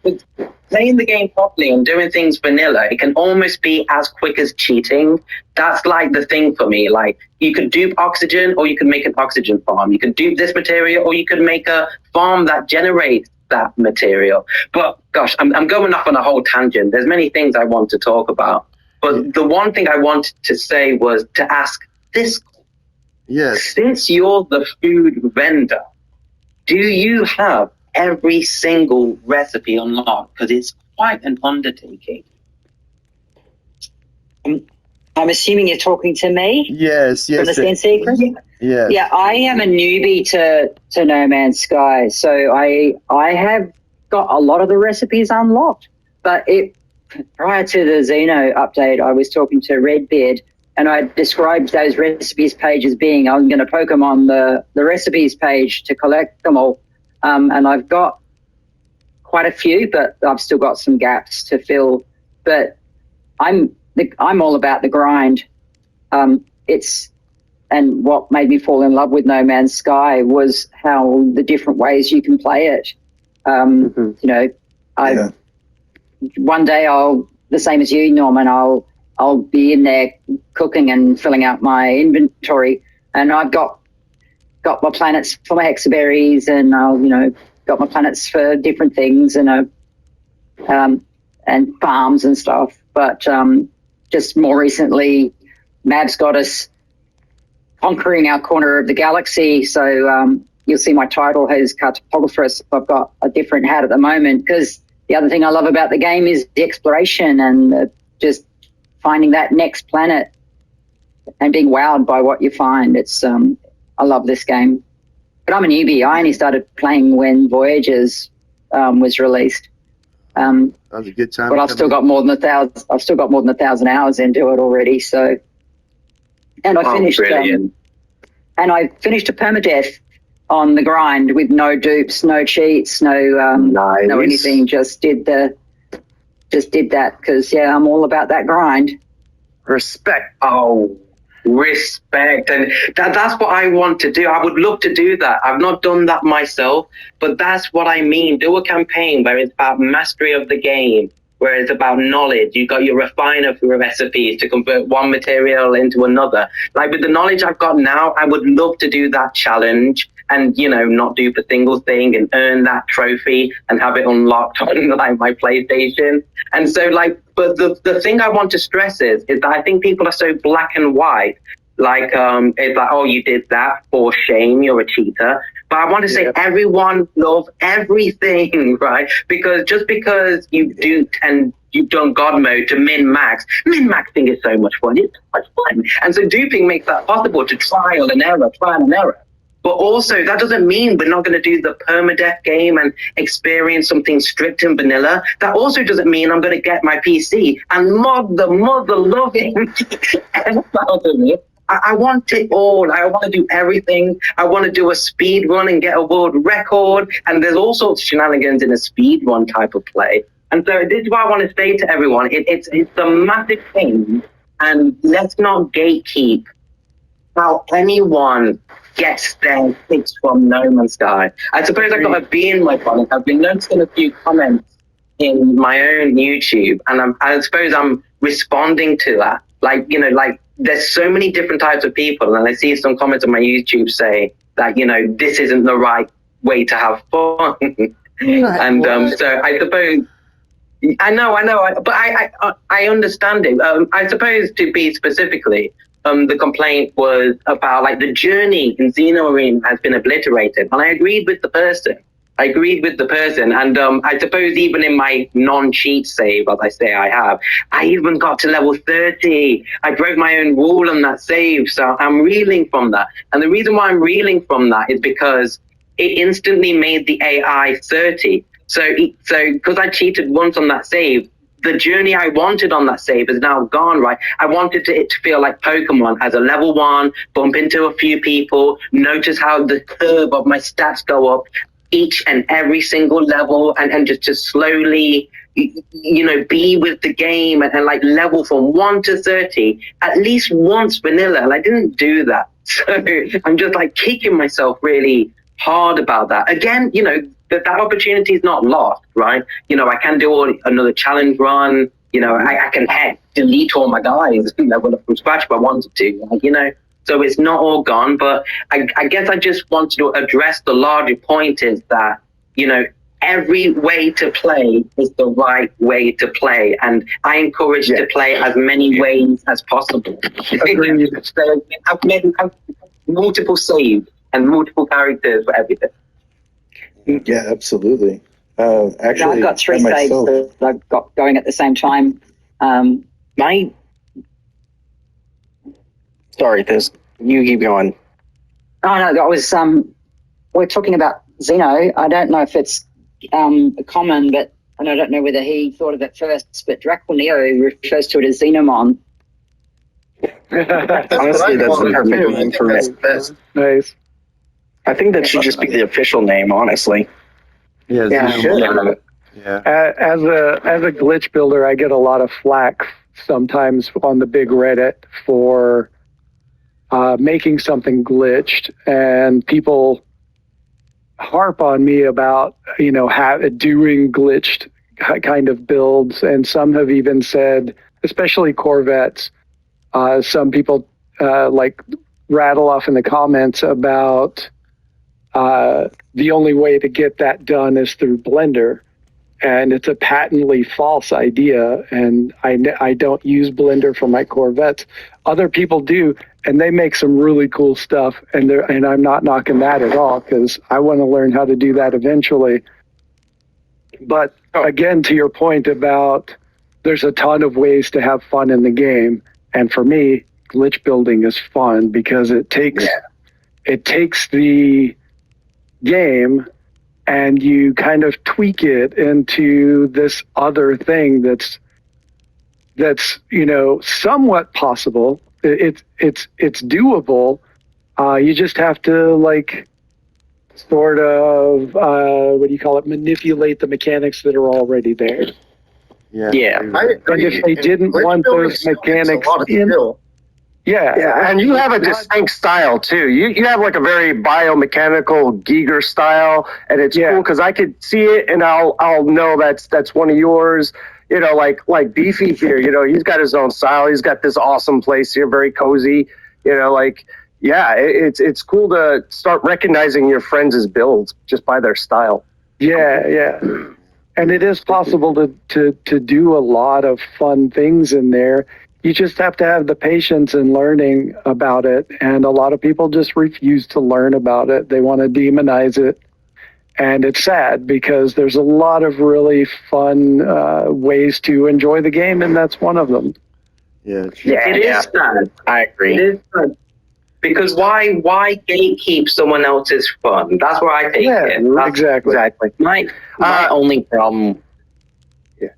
S2: with playing the game properly and doing things vanilla, it can almost be as quick as cheating. That's like the thing for me. Like, you could dupe oxygen, or you could make an oxygen farm. You could dupe this material, or you could make a farm that generates that material. But gosh, I'm going off on a whole tangent. There's many things I want to talk about. But the one thing I wanted to say was to ask this.
S1: Yes.
S2: Since you're the food vendor, do you have every single recipe unlocked? Because it's quite an undertaking.
S8: I'm assuming you're talking to me?
S1: Yes, yes.
S8: From the s2e3?
S1: Yes.
S8: Yeah, I am a newbie to No Man's Sky, so I have got a lot of the recipes unlocked. But prior to the Xeno update, I was talking to Redbeard, and I described those recipes page as being, I'm going to poke them on the recipes page to collect them all. And I've got quite a few, but I've still got some gaps to fill. But I'm all about the grind. And what made me fall in love with No Man's Sky was how the different ways you can play it. You know, one day the same as you, Norman, I'll be in there cooking and filling out my inventory, and I've got my planets for my hexaberries, and I'll, got my planets for different things, and farms and stuff. But just more recently, Mab's got us conquering our corner of the galaxy. So you'll see my title has cartographer. I've got a different hat at the moment, because the other thing I love about the game is the exploration and just finding that next planet and being wowed by what you find. It's I love this game. But I'm a newbie. I only started playing when Voyages was released.
S1: That was a good time.
S8: But I've still got more than 1,000. I've still got more than 1,000 hours into it already. So, and I finished. And I finished a permadeath on the grind with no dupes, no cheats, no anything. Just did that because I'm all about that grind.
S2: Respect. Oh, respect. And that's what I want to do. I would love to do that. I've not done that myself, but that's what I mean. Do a campaign where it's about mastery of the game, where it's about knowledge. You got your refiner for your recipes to convert one material into another. Like with the knowledge I've got now, I would love to do that challenge and, not do the single thing and earn that trophy and have it unlocked on like my PlayStation. And so but the thing I want to stress is that I think people are so black and white. Like, it's like, oh, you did that for shame, you're a cheater. But I want to say everyone loves everything, right? Because just because you do and you've done God mode to min-maxing is so much fun. It's so much fun. And so duping makes that possible to trial and error. But also, that doesn't mean we're not going to do the permadeath game and experience something strict and vanilla. That also doesn't mean I'm going to get my PC and mod the mother-loving hell out of it. I want it all. I want to do everything. I want to do a speed run and get a world record. And there's all sorts of shenanigans in a speed run type of play. And so this is what I want to say to everyone. It's a massive thing. And let's not gatekeep how anyone gets their hits from No Man's Sky. I suppose I got a bee in my bonnet. I've been noticing a few comments in my own YouTube, and I suppose I'm responding to that. There's so many different types of people, and I see some comments on my YouTube say that, this isn't the right way to have fun. And so I suppose, I know, but I understand it. I suppose to be specifically, the complaint was about the journey in Xeno Arena has been obliterated. And I agreed with the person. And I suppose even in my non-cheat save, as I say I have, I even got to level 30. I broke my own rule on that save. So I'm reeling from that. And the reason why I'm reeling from that is because it instantly made the AI 30. So because I cheated once on that save, the journey I wanted on that save is now gone, right? I wanted it to feel like Pokemon as a level 1, bump into a few people, notice how the curve of my stats go up each and every single level, and just slowly, be with the game and like level from 1 to 30 at least once vanilla. And I didn't do that. So I'm just like kicking myself really hard about that. Again, that opportunity is not lost, right? I can do another challenge run. I can delete all my guys from scratch if I wanted to, So it's not all gone, but I guess I just wanted to address the larger point is that, every way to play is the right way to play. And I encourage to play as many ways as possible. So I've made multiple saves and multiple characters for everything.
S5: Yeah, absolutely. Actually,
S8: I've got 3 saves that I've got going at the same time.
S9: Sorry, you keep going.
S8: Oh no, that was we're talking about Xeno. I don't know if it's common, but and I don't know whether he thought of it first. But Draco Neo refers to it as Xenomon.
S9: Honestly, that's the perfect name for it.
S11: Nice.
S9: I think that should just be the official name, honestly.
S1: Yeah,
S11: Yeah. As a glitch builder, I get a lot of flack sometimes on the big Reddit for making something glitched, and people harp on me about doing glitched kind of builds, and some have even said, especially Corvettes, some people rattle off in the comments about the only way to get that done is through Blender. And it's a patently false idea. And I don't use Blender for my Corvettes. Other people do, and they make some really cool stuff. And I'm not knocking that at all, because I want to learn how to do that eventually. But again, to your point about there's a ton of ways to have fun in the game. And for me, glitch building is fun because it takes the game and you kind of tweak it into this other thing that's somewhat possible. It's doable. You just have to sort of manipulate the mechanics that are already there.
S9: Yeah.
S11: And if they didn't want those mechanics in,
S12: yeah, and you have a distinct style too. You have like a very biomechanical Giger style, and it's cool because I could see it and I'll know that's one of yours. Like Beefy here. He's got his own style. He's got this awesome place here, very cozy. It's cool to start recognizing your friends' builds just by their style.
S11: Yeah. And it is possible to do a lot of fun things in there. You just have to have the patience in learning about it. And a lot of people just refuse to learn about it. They want to demonize it. And it's sad because there's a lot of really fun ways to enjoy the game, and that's one of them.
S2: It is sad.
S9: I agree.
S2: It is sad. Because why gatekeep someone else's fun? That's where I take it.
S11: Exactly.
S9: My only problem...
S12: Yeah.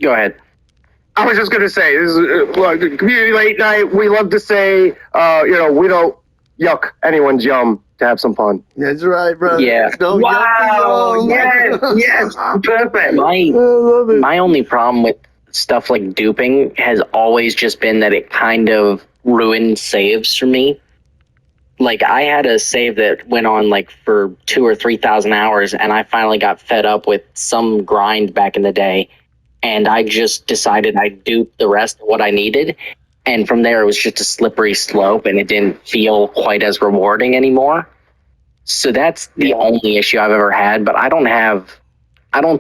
S9: Go ahead.
S12: I was just going to say, this is community late night. We love to say, we don't yuck anyone's yum to have some fun.
S1: That's right, bro.
S9: Yeah.
S2: Wow. Yes. Perfect.
S9: My only problem with stuff like duping has always just been that it kind of ruined saves for me. Like, I had a save that went on for 2,000 or 3,000 hours, and I finally got fed up with some grind back in the day. And I just decided I'd dupe the rest of what I needed. And from there, it was just a slippery slope, and it didn't feel quite as rewarding anymore. So that's the only issue I've ever had. But I don't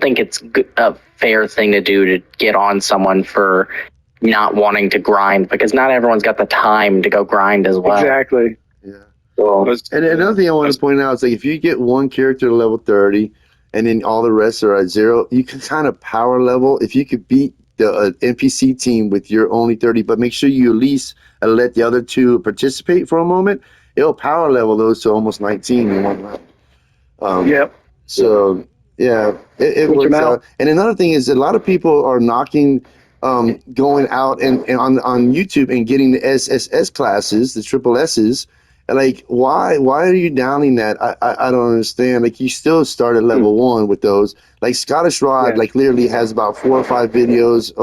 S9: think it's a fair thing to do to get on someone for not wanting to grind, because not everyone's got the time to go grind as well.
S11: Exactly.
S1: Yeah. And another thing I want to point out is if you get one character to level 30, and then all the rest are at 0, you can kind of power level. If you could beat the NPC team with your only 30, but make sure you at least let the other 2 participate for a moment, it'll power level those to almost 19 in one round.
S11: Yep.
S1: So yeah, it works out. And another thing is that a lot of people are knocking going out and on YouTube and getting the SSS classes, the triple S's. And like, why are you downing that? I don't understand. Like, you still start at level 1 with those. Like Scottish Rod, like literally has about 4 or 5 videos.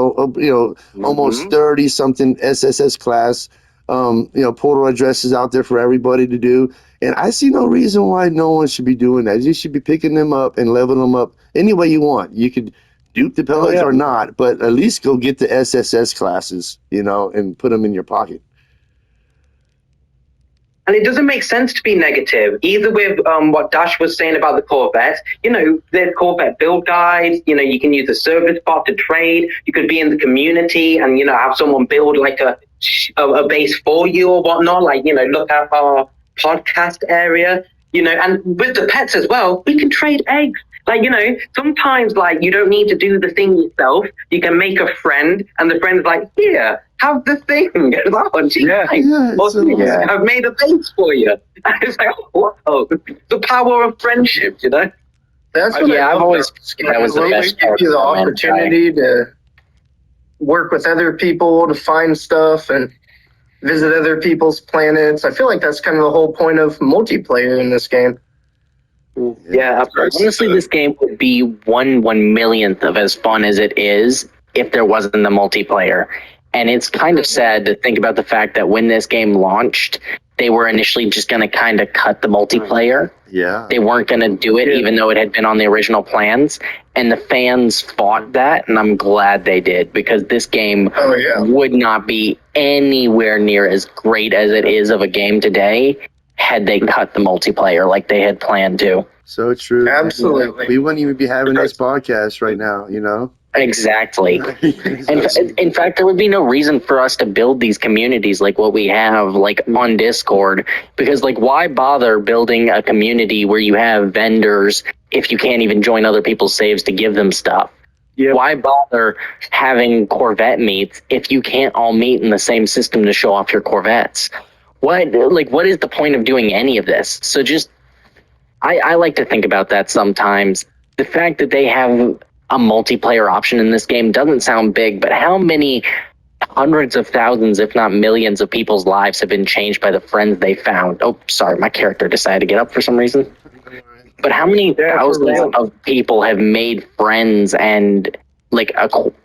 S1: Almost 30 something SSS class. Portal addresses out there for everybody to do. And I see no reason why no one should be doing that. You should be picking them up and leveling them up any way you want. You could dupe the pellets or not, but at least go get the SSS classes, and put them in your pocket.
S2: And it doesn't make sense to be negative, either with what Dash was saying about the Corvettes. There's Corvette build guides. You can use the service bot to trade. You could be in the community and, have someone build like a base for you or whatnot. Like, look at our podcast area, and with the pets as well, we can trade eggs. Like, sometimes, like, you don't need to do the thing yourself. You can make a friend, and the friend's like, here, have the thing. Oh, geez, I've made a base for you. And it's like, oh, wow, the power of friendship, That's
S12: what I've always, that was the best part. Give you the opportunity to work with other people to find stuff and visit other people's planets. I feel like that's kind of the whole point of multiplayer in this game.
S9: Yeah, honestly, this game would be 1/1,000,000th of as fun as it is if there wasn't the multiplayer. And it's kind of sad to think about the fact that when this game launched, they were initially just going to kind of cut the multiplayer.
S1: Yeah.
S9: They weren't going to do it, even though it had been on the original plans. And the fans fought that, and I'm glad they did, because this game would not be anywhere near as great as it is of a game today had they cut the multiplayer like they had planned to.
S1: So true.
S12: Absolutely.
S1: We wouldn't even be having this podcast right now,
S9: Exactly. And in fact, there would be no reason for us to build these communities like what we have, like on Discord, because like, why bother building a community where you have vendors if you can't even join other people's saves to give them stuff?
S11: Yep.
S9: Why bother having Corvette meets if you can't all meet in the same system to show off your Corvettes? What is the point of doing any of this? So I like to think about that sometimes. The fact that they have a multiplayer option in this game doesn't sound big, but how many hundreds of thousands, if not millions of people's lives have been changed by the friends they found? Oh, sorry, my character decided to get up for some reason. But how many thousands of people have made friends and like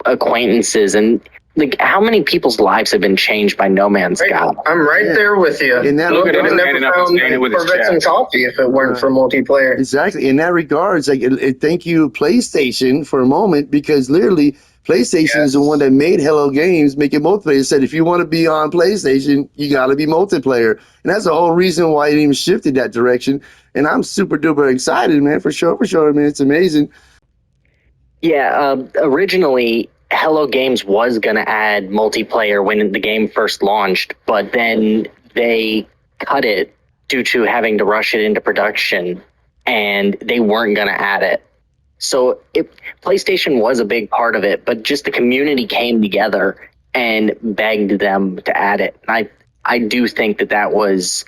S9: acquaintances, and like how many people's lives have been changed by No Man's Sky?
S12: I'm right there with you.
S1: In that
S12: Look, I would have never found Corvettes and coffee if it weren't for multiplayer.
S1: Exactly. In that regards, thank you, PlayStation, for a moment, because literally PlayStation is the one that made Hello Games make it multiplayer. It said, if you want to be on PlayStation, you got to be multiplayer. And that's the whole reason why it even shifted that direction. And I'm super duper excited, man, for sure. I mean, it's amazing.
S9: Yeah, originally Hello Games was going to add multiplayer when the game first launched, but then they cut it due to having to rush it into production, and they weren't going to add it. So PlayStation was a big part of it, but just the community came together and begged them to add it. I do think that was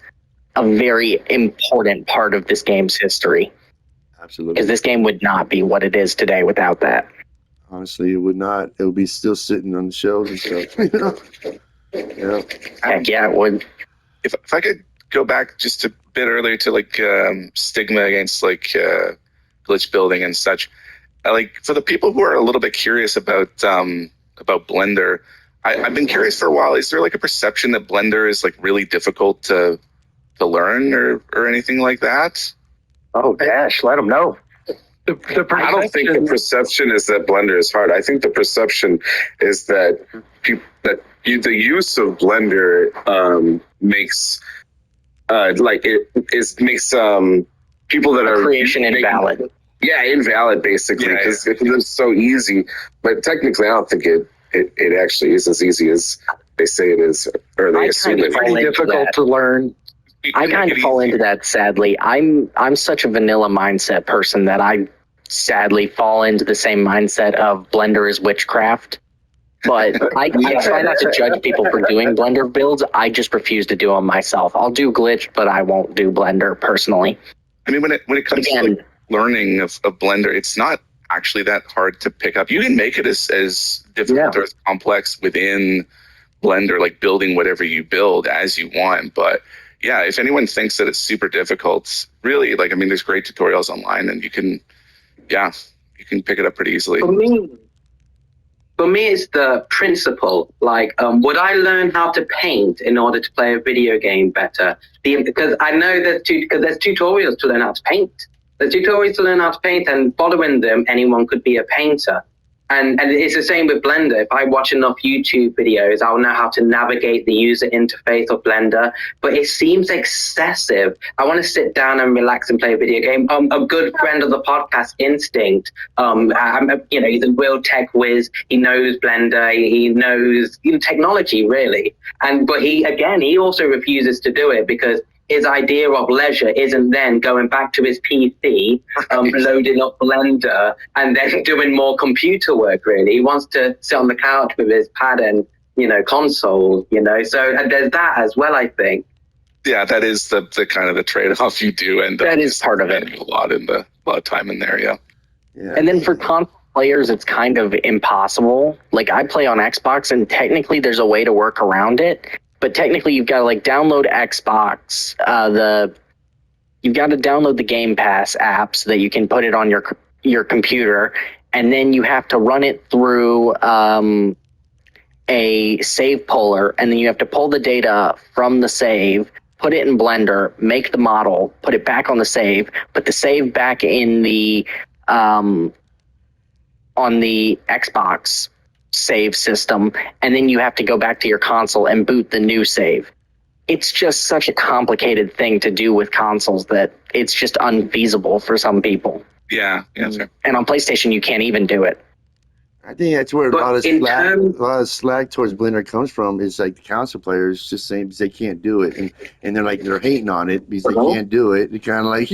S9: a very important part of this game's history.
S1: Absolutely.
S9: Because this game would not be what it is today without that.
S1: Honestly, it would not. It would be still sitting on the shelves and stuff. Yeah.
S9: Heck yeah, it would.
S10: If I could go back just a bit earlier to like stigma against like glitch building and such, like for the people who are a little bit curious about Blender, I've been curious for a while. Is there like a perception that Blender is like really difficult to learn or anything like that?
S12: Oh, Dash, let them know.
S15: I don't think the perception is that Blender is hard. I think the perception is that the use of Blender makes makes people that are
S9: creation invalid.
S15: Yeah, invalid basically because it's so easy. But technically, I don't think it actually is as easy as they say it is, or they assume it is.
S11: It's pretty difficult to learn.
S9: I kind of fall into that, sadly. I'm such a vanilla mindset person that I sadly fall into the same mindset of Blender is witchcraft. But I try not to judge people for doing Blender builds. I just refuse to do them myself. I'll do glitch, but I won't do Blender personally.
S10: I mean, when it comes to like, learning of Blender, it's not actually that hard to pick up. You can make it as difficult or as complex within Blender, like building whatever you build as you want. But yeah, if anyone thinks that it's super difficult, really, like, I mean, there's great tutorials online, and you can pick it up pretty easily.
S2: For me, it's the principle. Like, would I learn how to paint in order to play a video game better? Because I know there's tutorials to learn how to paint. There's tutorials to learn how to paint, and following them, anyone could be a painter. And it's the same with Blender. If I watch enough YouTube videos, I'll know how to navigate the user interface of Blender. But it seems excessive. I want to sit down and relax and play a video game. A good friend of the podcast, Instinct, he's a real tech whiz. He knows Blender. He knows technology, really. But he also refuses to do it because his idea of leisure isn't then going back to his PC, loading up Blender, and then doing more computer work, really. He wants to sit on the couch with his pad and, console, So there's that as well, I think.
S10: Yeah, that is the kind of the trade-off you do. And
S9: that is part of it.
S10: A lot of time in there, yeah.
S9: And then for console players, it's kind of impossible. Like, I play on Xbox, and technically there's a way to work around it. But technically, you've got to download Xbox. You've got to download the Game Pass app so that you can put it on your computer, and then you have to run it through a save puller, and then you have to pull the data from the save, put it in Blender, make the model, put it back on the save, put the save back in the on the Xbox save system, and then you have to go back to your console and boot the new save. It's just such a complicated thing to do with consoles that it's just unfeasible for some people.
S10: Yeah, sure.
S9: And on PlayStation, you can't even do it.
S1: I think that's where a lot of slack towards Blender comes from, is like the console players just saying they can't do it, and they're hating on it because they can't do it. They're kind of like,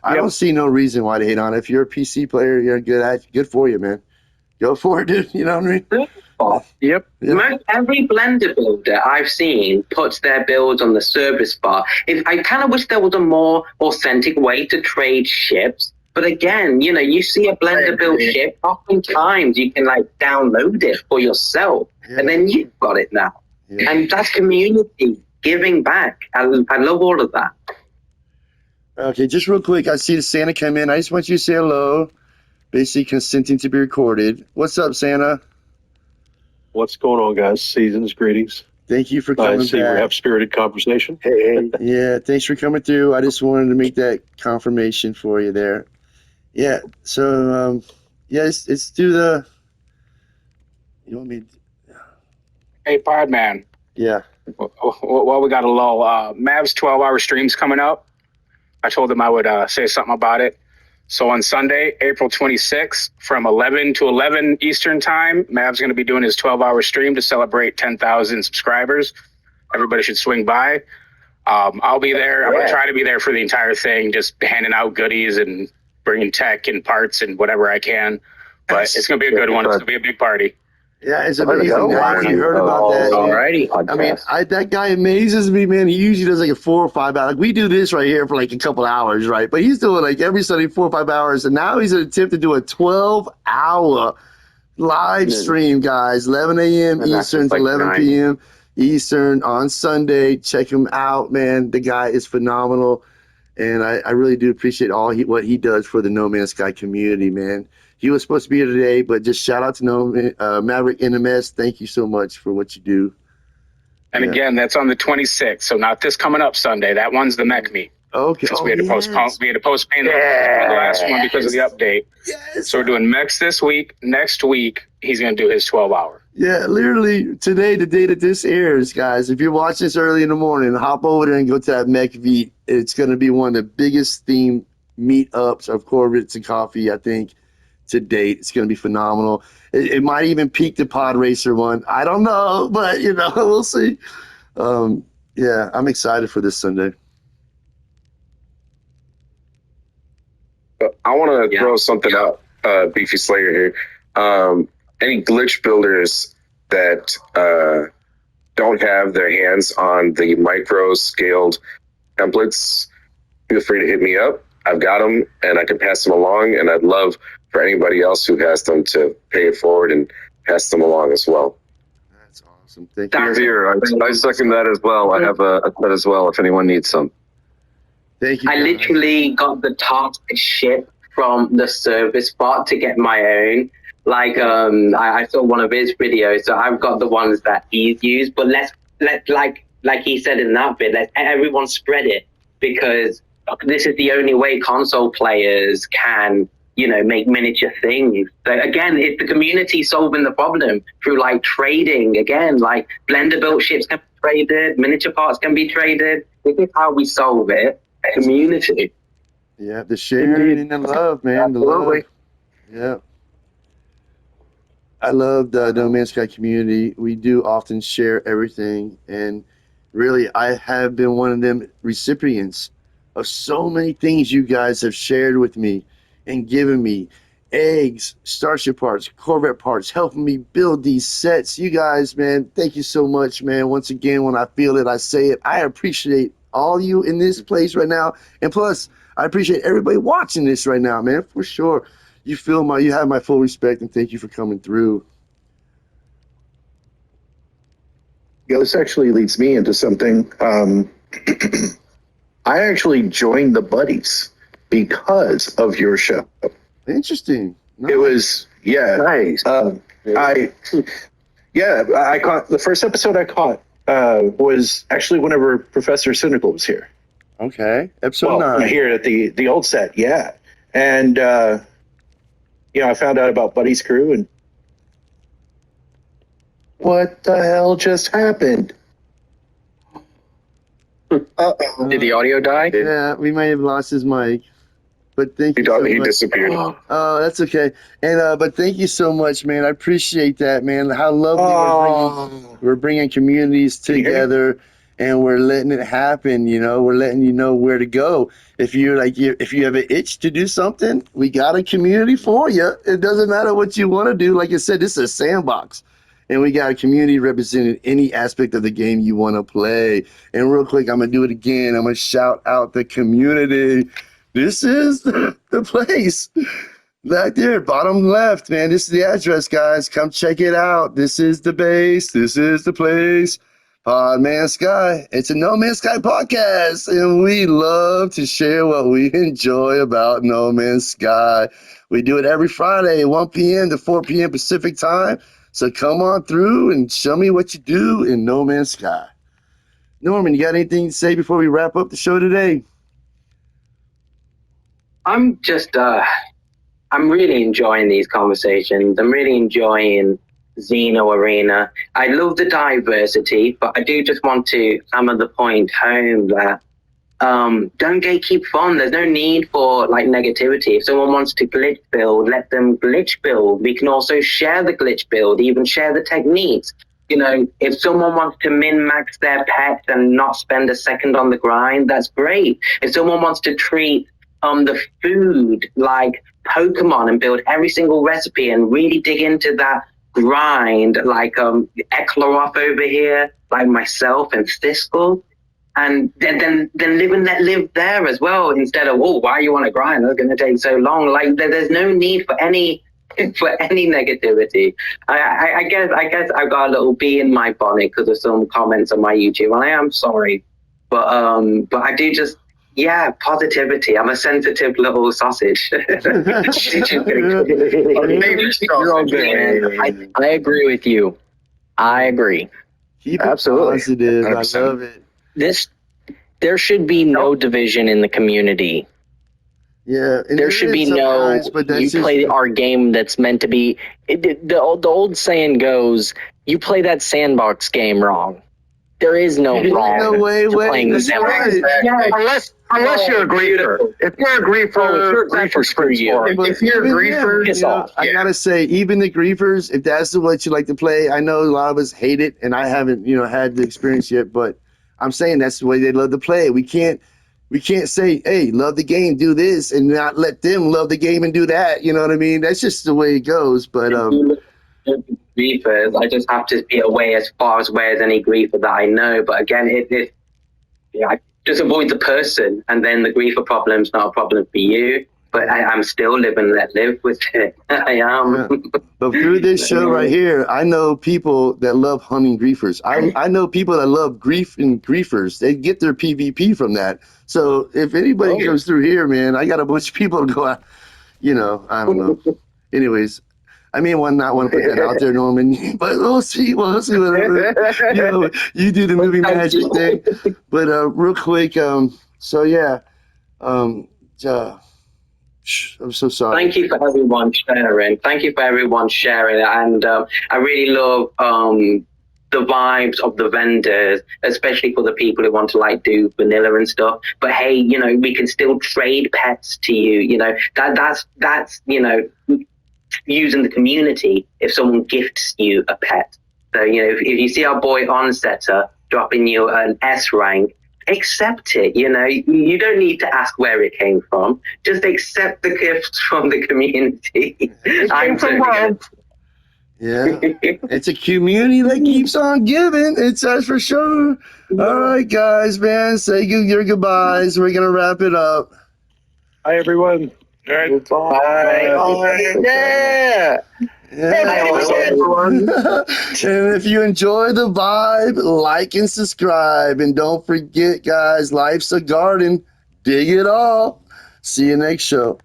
S1: I don't see no reason why to hate on it. If you're a PC player, you're good for you, man. Go for it, dude. You know what I mean?
S11: Yep.
S2: Every Blender builder I've seen puts their builds on the service bar. I kind of wish there was a more authentic way to trade ships. But again, you see a Blender build ship, oftentimes you can download it for yourself, and then you've got it now. Yeah. And that's community giving back. I love all of that.
S1: Okay, just real quick, I see the Santa come in. I just want you to say hello. Basically consenting to be recorded. What's up, Santa?
S16: What's going on, guys? Seasons, greetings.
S1: Thank you for coming
S16: back. We have spirited conversation.
S1: Hey. Yeah, thanks for coming through. I just wanted to make that confirmation for you there. Yeah, so, let's do the... You want me to...
S13: Hey, Podman.
S1: Yeah.
S13: Well, we got a little Mavs 12-hour streams coming up. I told him I would say something about it. So on Sunday, April 26th, from 11 to 11 Eastern Time, Mav's going to be doing his 12-hour stream to celebrate 10,000 subscribers. Everybody should swing by. I'll be there. I'm going to try to be there for the entire thing, just handing out goodies and bringing tech and parts and whatever I can. But it's going to be a good one. It's going to be a big party.
S1: Yeah, it's amazing. You heard about that.
S9: Alrighty.
S1: I mean, that guy amazes me, man. He usually does a 4 or 5 hours. We do this right here for a couple hours, right? But he's doing every Sunday 4 or 5 hours, and now he's going to attempt to do a 12-hour live stream, guys. 11 a.m. Eastern to 11 p.m. Eastern on Sunday. Check him out, man. The guy is phenomenal, and I really do appreciate what he does for the No Man's Sky community, man. He was supposed to be here today, but just shout out to Maverick NMS. Thank you so much for what you do.
S13: And again, that's on the 26th, so not this coming up Sunday. That one's the mech meet.
S1: Okay.
S13: We had to postpone. We had to postpone the last one because of the update. Yes. So we're doing mechs this week. Next week, he's going to do his 12-hour.
S1: Yeah, literally today, the day that this airs, guys. If you're watching this early in the morning, hop over there and go to that mech meet. It's going to be one of the biggest theme meetups of Corvettes and Coffee, I think, to date. It's going to be phenomenal. It might even peak the Pod Racer one. I don't know, but we'll see. Yeah, I'm excited for this Sunday.
S15: I want to throw something out, Beefy Slayer here. Any glitch builders that don't have their hands on the micro scaled templates, feel free to hit me up. I've got them and I can pass them along. And I'd love for anybody else who has them to pay it forward and pass them along as well.
S1: That's awesome. Thank you.
S4: Here. I second that as well. I have a set as well if anyone needs some.
S1: Thank you.
S2: I literally got the task ship from the service bot to get my own. Like, I saw one of his videos, so I've got the ones that he's used. But let like he said in that bit, let everyone spread it, because this is the only way console players can, you know, make miniature things. So again, it's the community solving the problem through like trading. Again, like Blender built ships can be traded, miniature parts can be traded. This is how we solve it. Community.
S1: Yeah, the sharing and the love, man. The love. Yeah. I love the No Man's Sky community. We do often share everything, and really, I have been one of them recipients of so many things you guys have shared with me and given me. Eggs, Starship parts, Corvette parts, helping me build these sets. You guys, man, thank you so much, man. Once again, when I feel it, I say it. I appreciate all you in this place right now, and plus, I appreciate everybody watching this right now, man, for sure. You have my full respect, and thank you for coming through.
S5: Yeah, this actually leads me into something. I actually joined the Buddies because of your show.
S1: Interesting.
S5: Nice. It was, yeah.
S12: Nice.
S5: I caught the first episode I caught was actually whenever Professor Cynical was here.
S1: Okay, episode 9.
S5: Here at the old set, yeah. And I found out about Buddy's crew, and what the hell just happened?
S12: Did the audio die?
S1: Yeah, we may have lost his mic. But thank you so much.
S15: He disappeared.
S1: Oh, that's okay. And but thank you so much, man. I appreciate that, man. How lovely we're bringing communities together, and we're letting it happen. You know, we're letting you know where to go. If you have an itch to do something, we got a community for you. It doesn't matter what you want to do. Like I said, this is a sandbox, and we got a community representing any aspect of the game you want to play. And real quick, I'm gonna do it again. I'm gonna shout out the community. This is the place. Back there, bottom left, man. This is the address, guys. Come check it out. This is the base. This is the place. Pod Man Sky. It's a No Man's Sky podcast, and we love to share what we enjoy about No Man's Sky. We do it every Friday, 1 p.m. to 4 p.m. Pacific time. So come on through and show me what you do in No Man's Sky. Norman, you got anything to say before we wrap up the show today?
S2: I'm just, I'm really enjoying these conversations. I'm really enjoying Xeno Arena. I love the diversity, but I do just want to hammer the point home that don't gatekeep fun. There's no need for like negativity. If someone wants to glitch build, let them glitch build. We can also share the glitch build, even share the techniques. You know, if someone wants to min-max their pets and not spend a second on the grind, that's great. If someone wants to treat the food like Pokemon and build every single recipe and really dig into that grind, like Eclairoth over here, like myself and Thiskl, and then live and let live there as well, instead of, oh, why you want to grind? It's going to take so long. Like there's no need for any negativity. I guess I've got a little bee in my bonnet because of some comments on my YouTube, and I am sorry, but I do just. Yeah, positivity. I'm a sensitive little sausage.
S9: You're all good, man. I agree with you. I agree.
S1: Keep it positive. 100%. I love it.
S9: There should be no division in the community.
S1: Yeah,
S9: there should be no. You play our game that's meant to be. The old saying goes, "You play that sandbox game wrong." There is no wrong to playing the sandbox.
S12: Yeah, unless you're a griefer. If you're a griefer, screw you.
S5: If you're a griefer,
S9: piss off.
S1: I gotta say, even the griefers, if that's what you like to play, I know a lot of us hate it, and I haven't, had the experience yet. But I'm saying that's the way they love to play. We can't say, hey, love the game, do this, and not let them love the game and do that. You know what I mean? That's just the way it goes. But
S2: griefers, I just have to be away as far away as any griefer that I know. But again, just avoid the person, and then the griefer problem's not a problem for you. But I'm still live and let live with it. I am.
S1: Yeah. But through this show right here, I know people that love hunting griefers. I know people that love grief and griefers. They get their PvP from that. So if anybody comes through here, man, I got a bunch of people to go out. You know, I don't know. Anyways, I may not want to put that out there, Norman, but we'll see. We'll see whatever. You know, you do the movie magic thing. But real quick, so yeah, I'm so sorry.
S2: Thank you for everyone sharing. Thank you for everyone sharing. And I really love the vibes of the vendors, especially for the people who want to like do vanilla and stuff. But hey, you know, we can still trade pets to you. You know, that's you know, using the community if someone gifts you a pet. So, you know, if you see our boy Onsetter dropping you an S rank, accept it. You know, you don't need to ask where it came from. Just accept the gifts from the community.
S1: Yeah, it's a community that keeps on giving. It's that's for sure. All right, guys, man, say your goodbyes. We're gonna wrap it up.
S11: Hi, everyone.
S5: All right.
S12: Bye. Yeah.
S1: And if you enjoy the vibe, like and subscribe. And don't forget, guys, life's a garden. Dig it all. See you next show.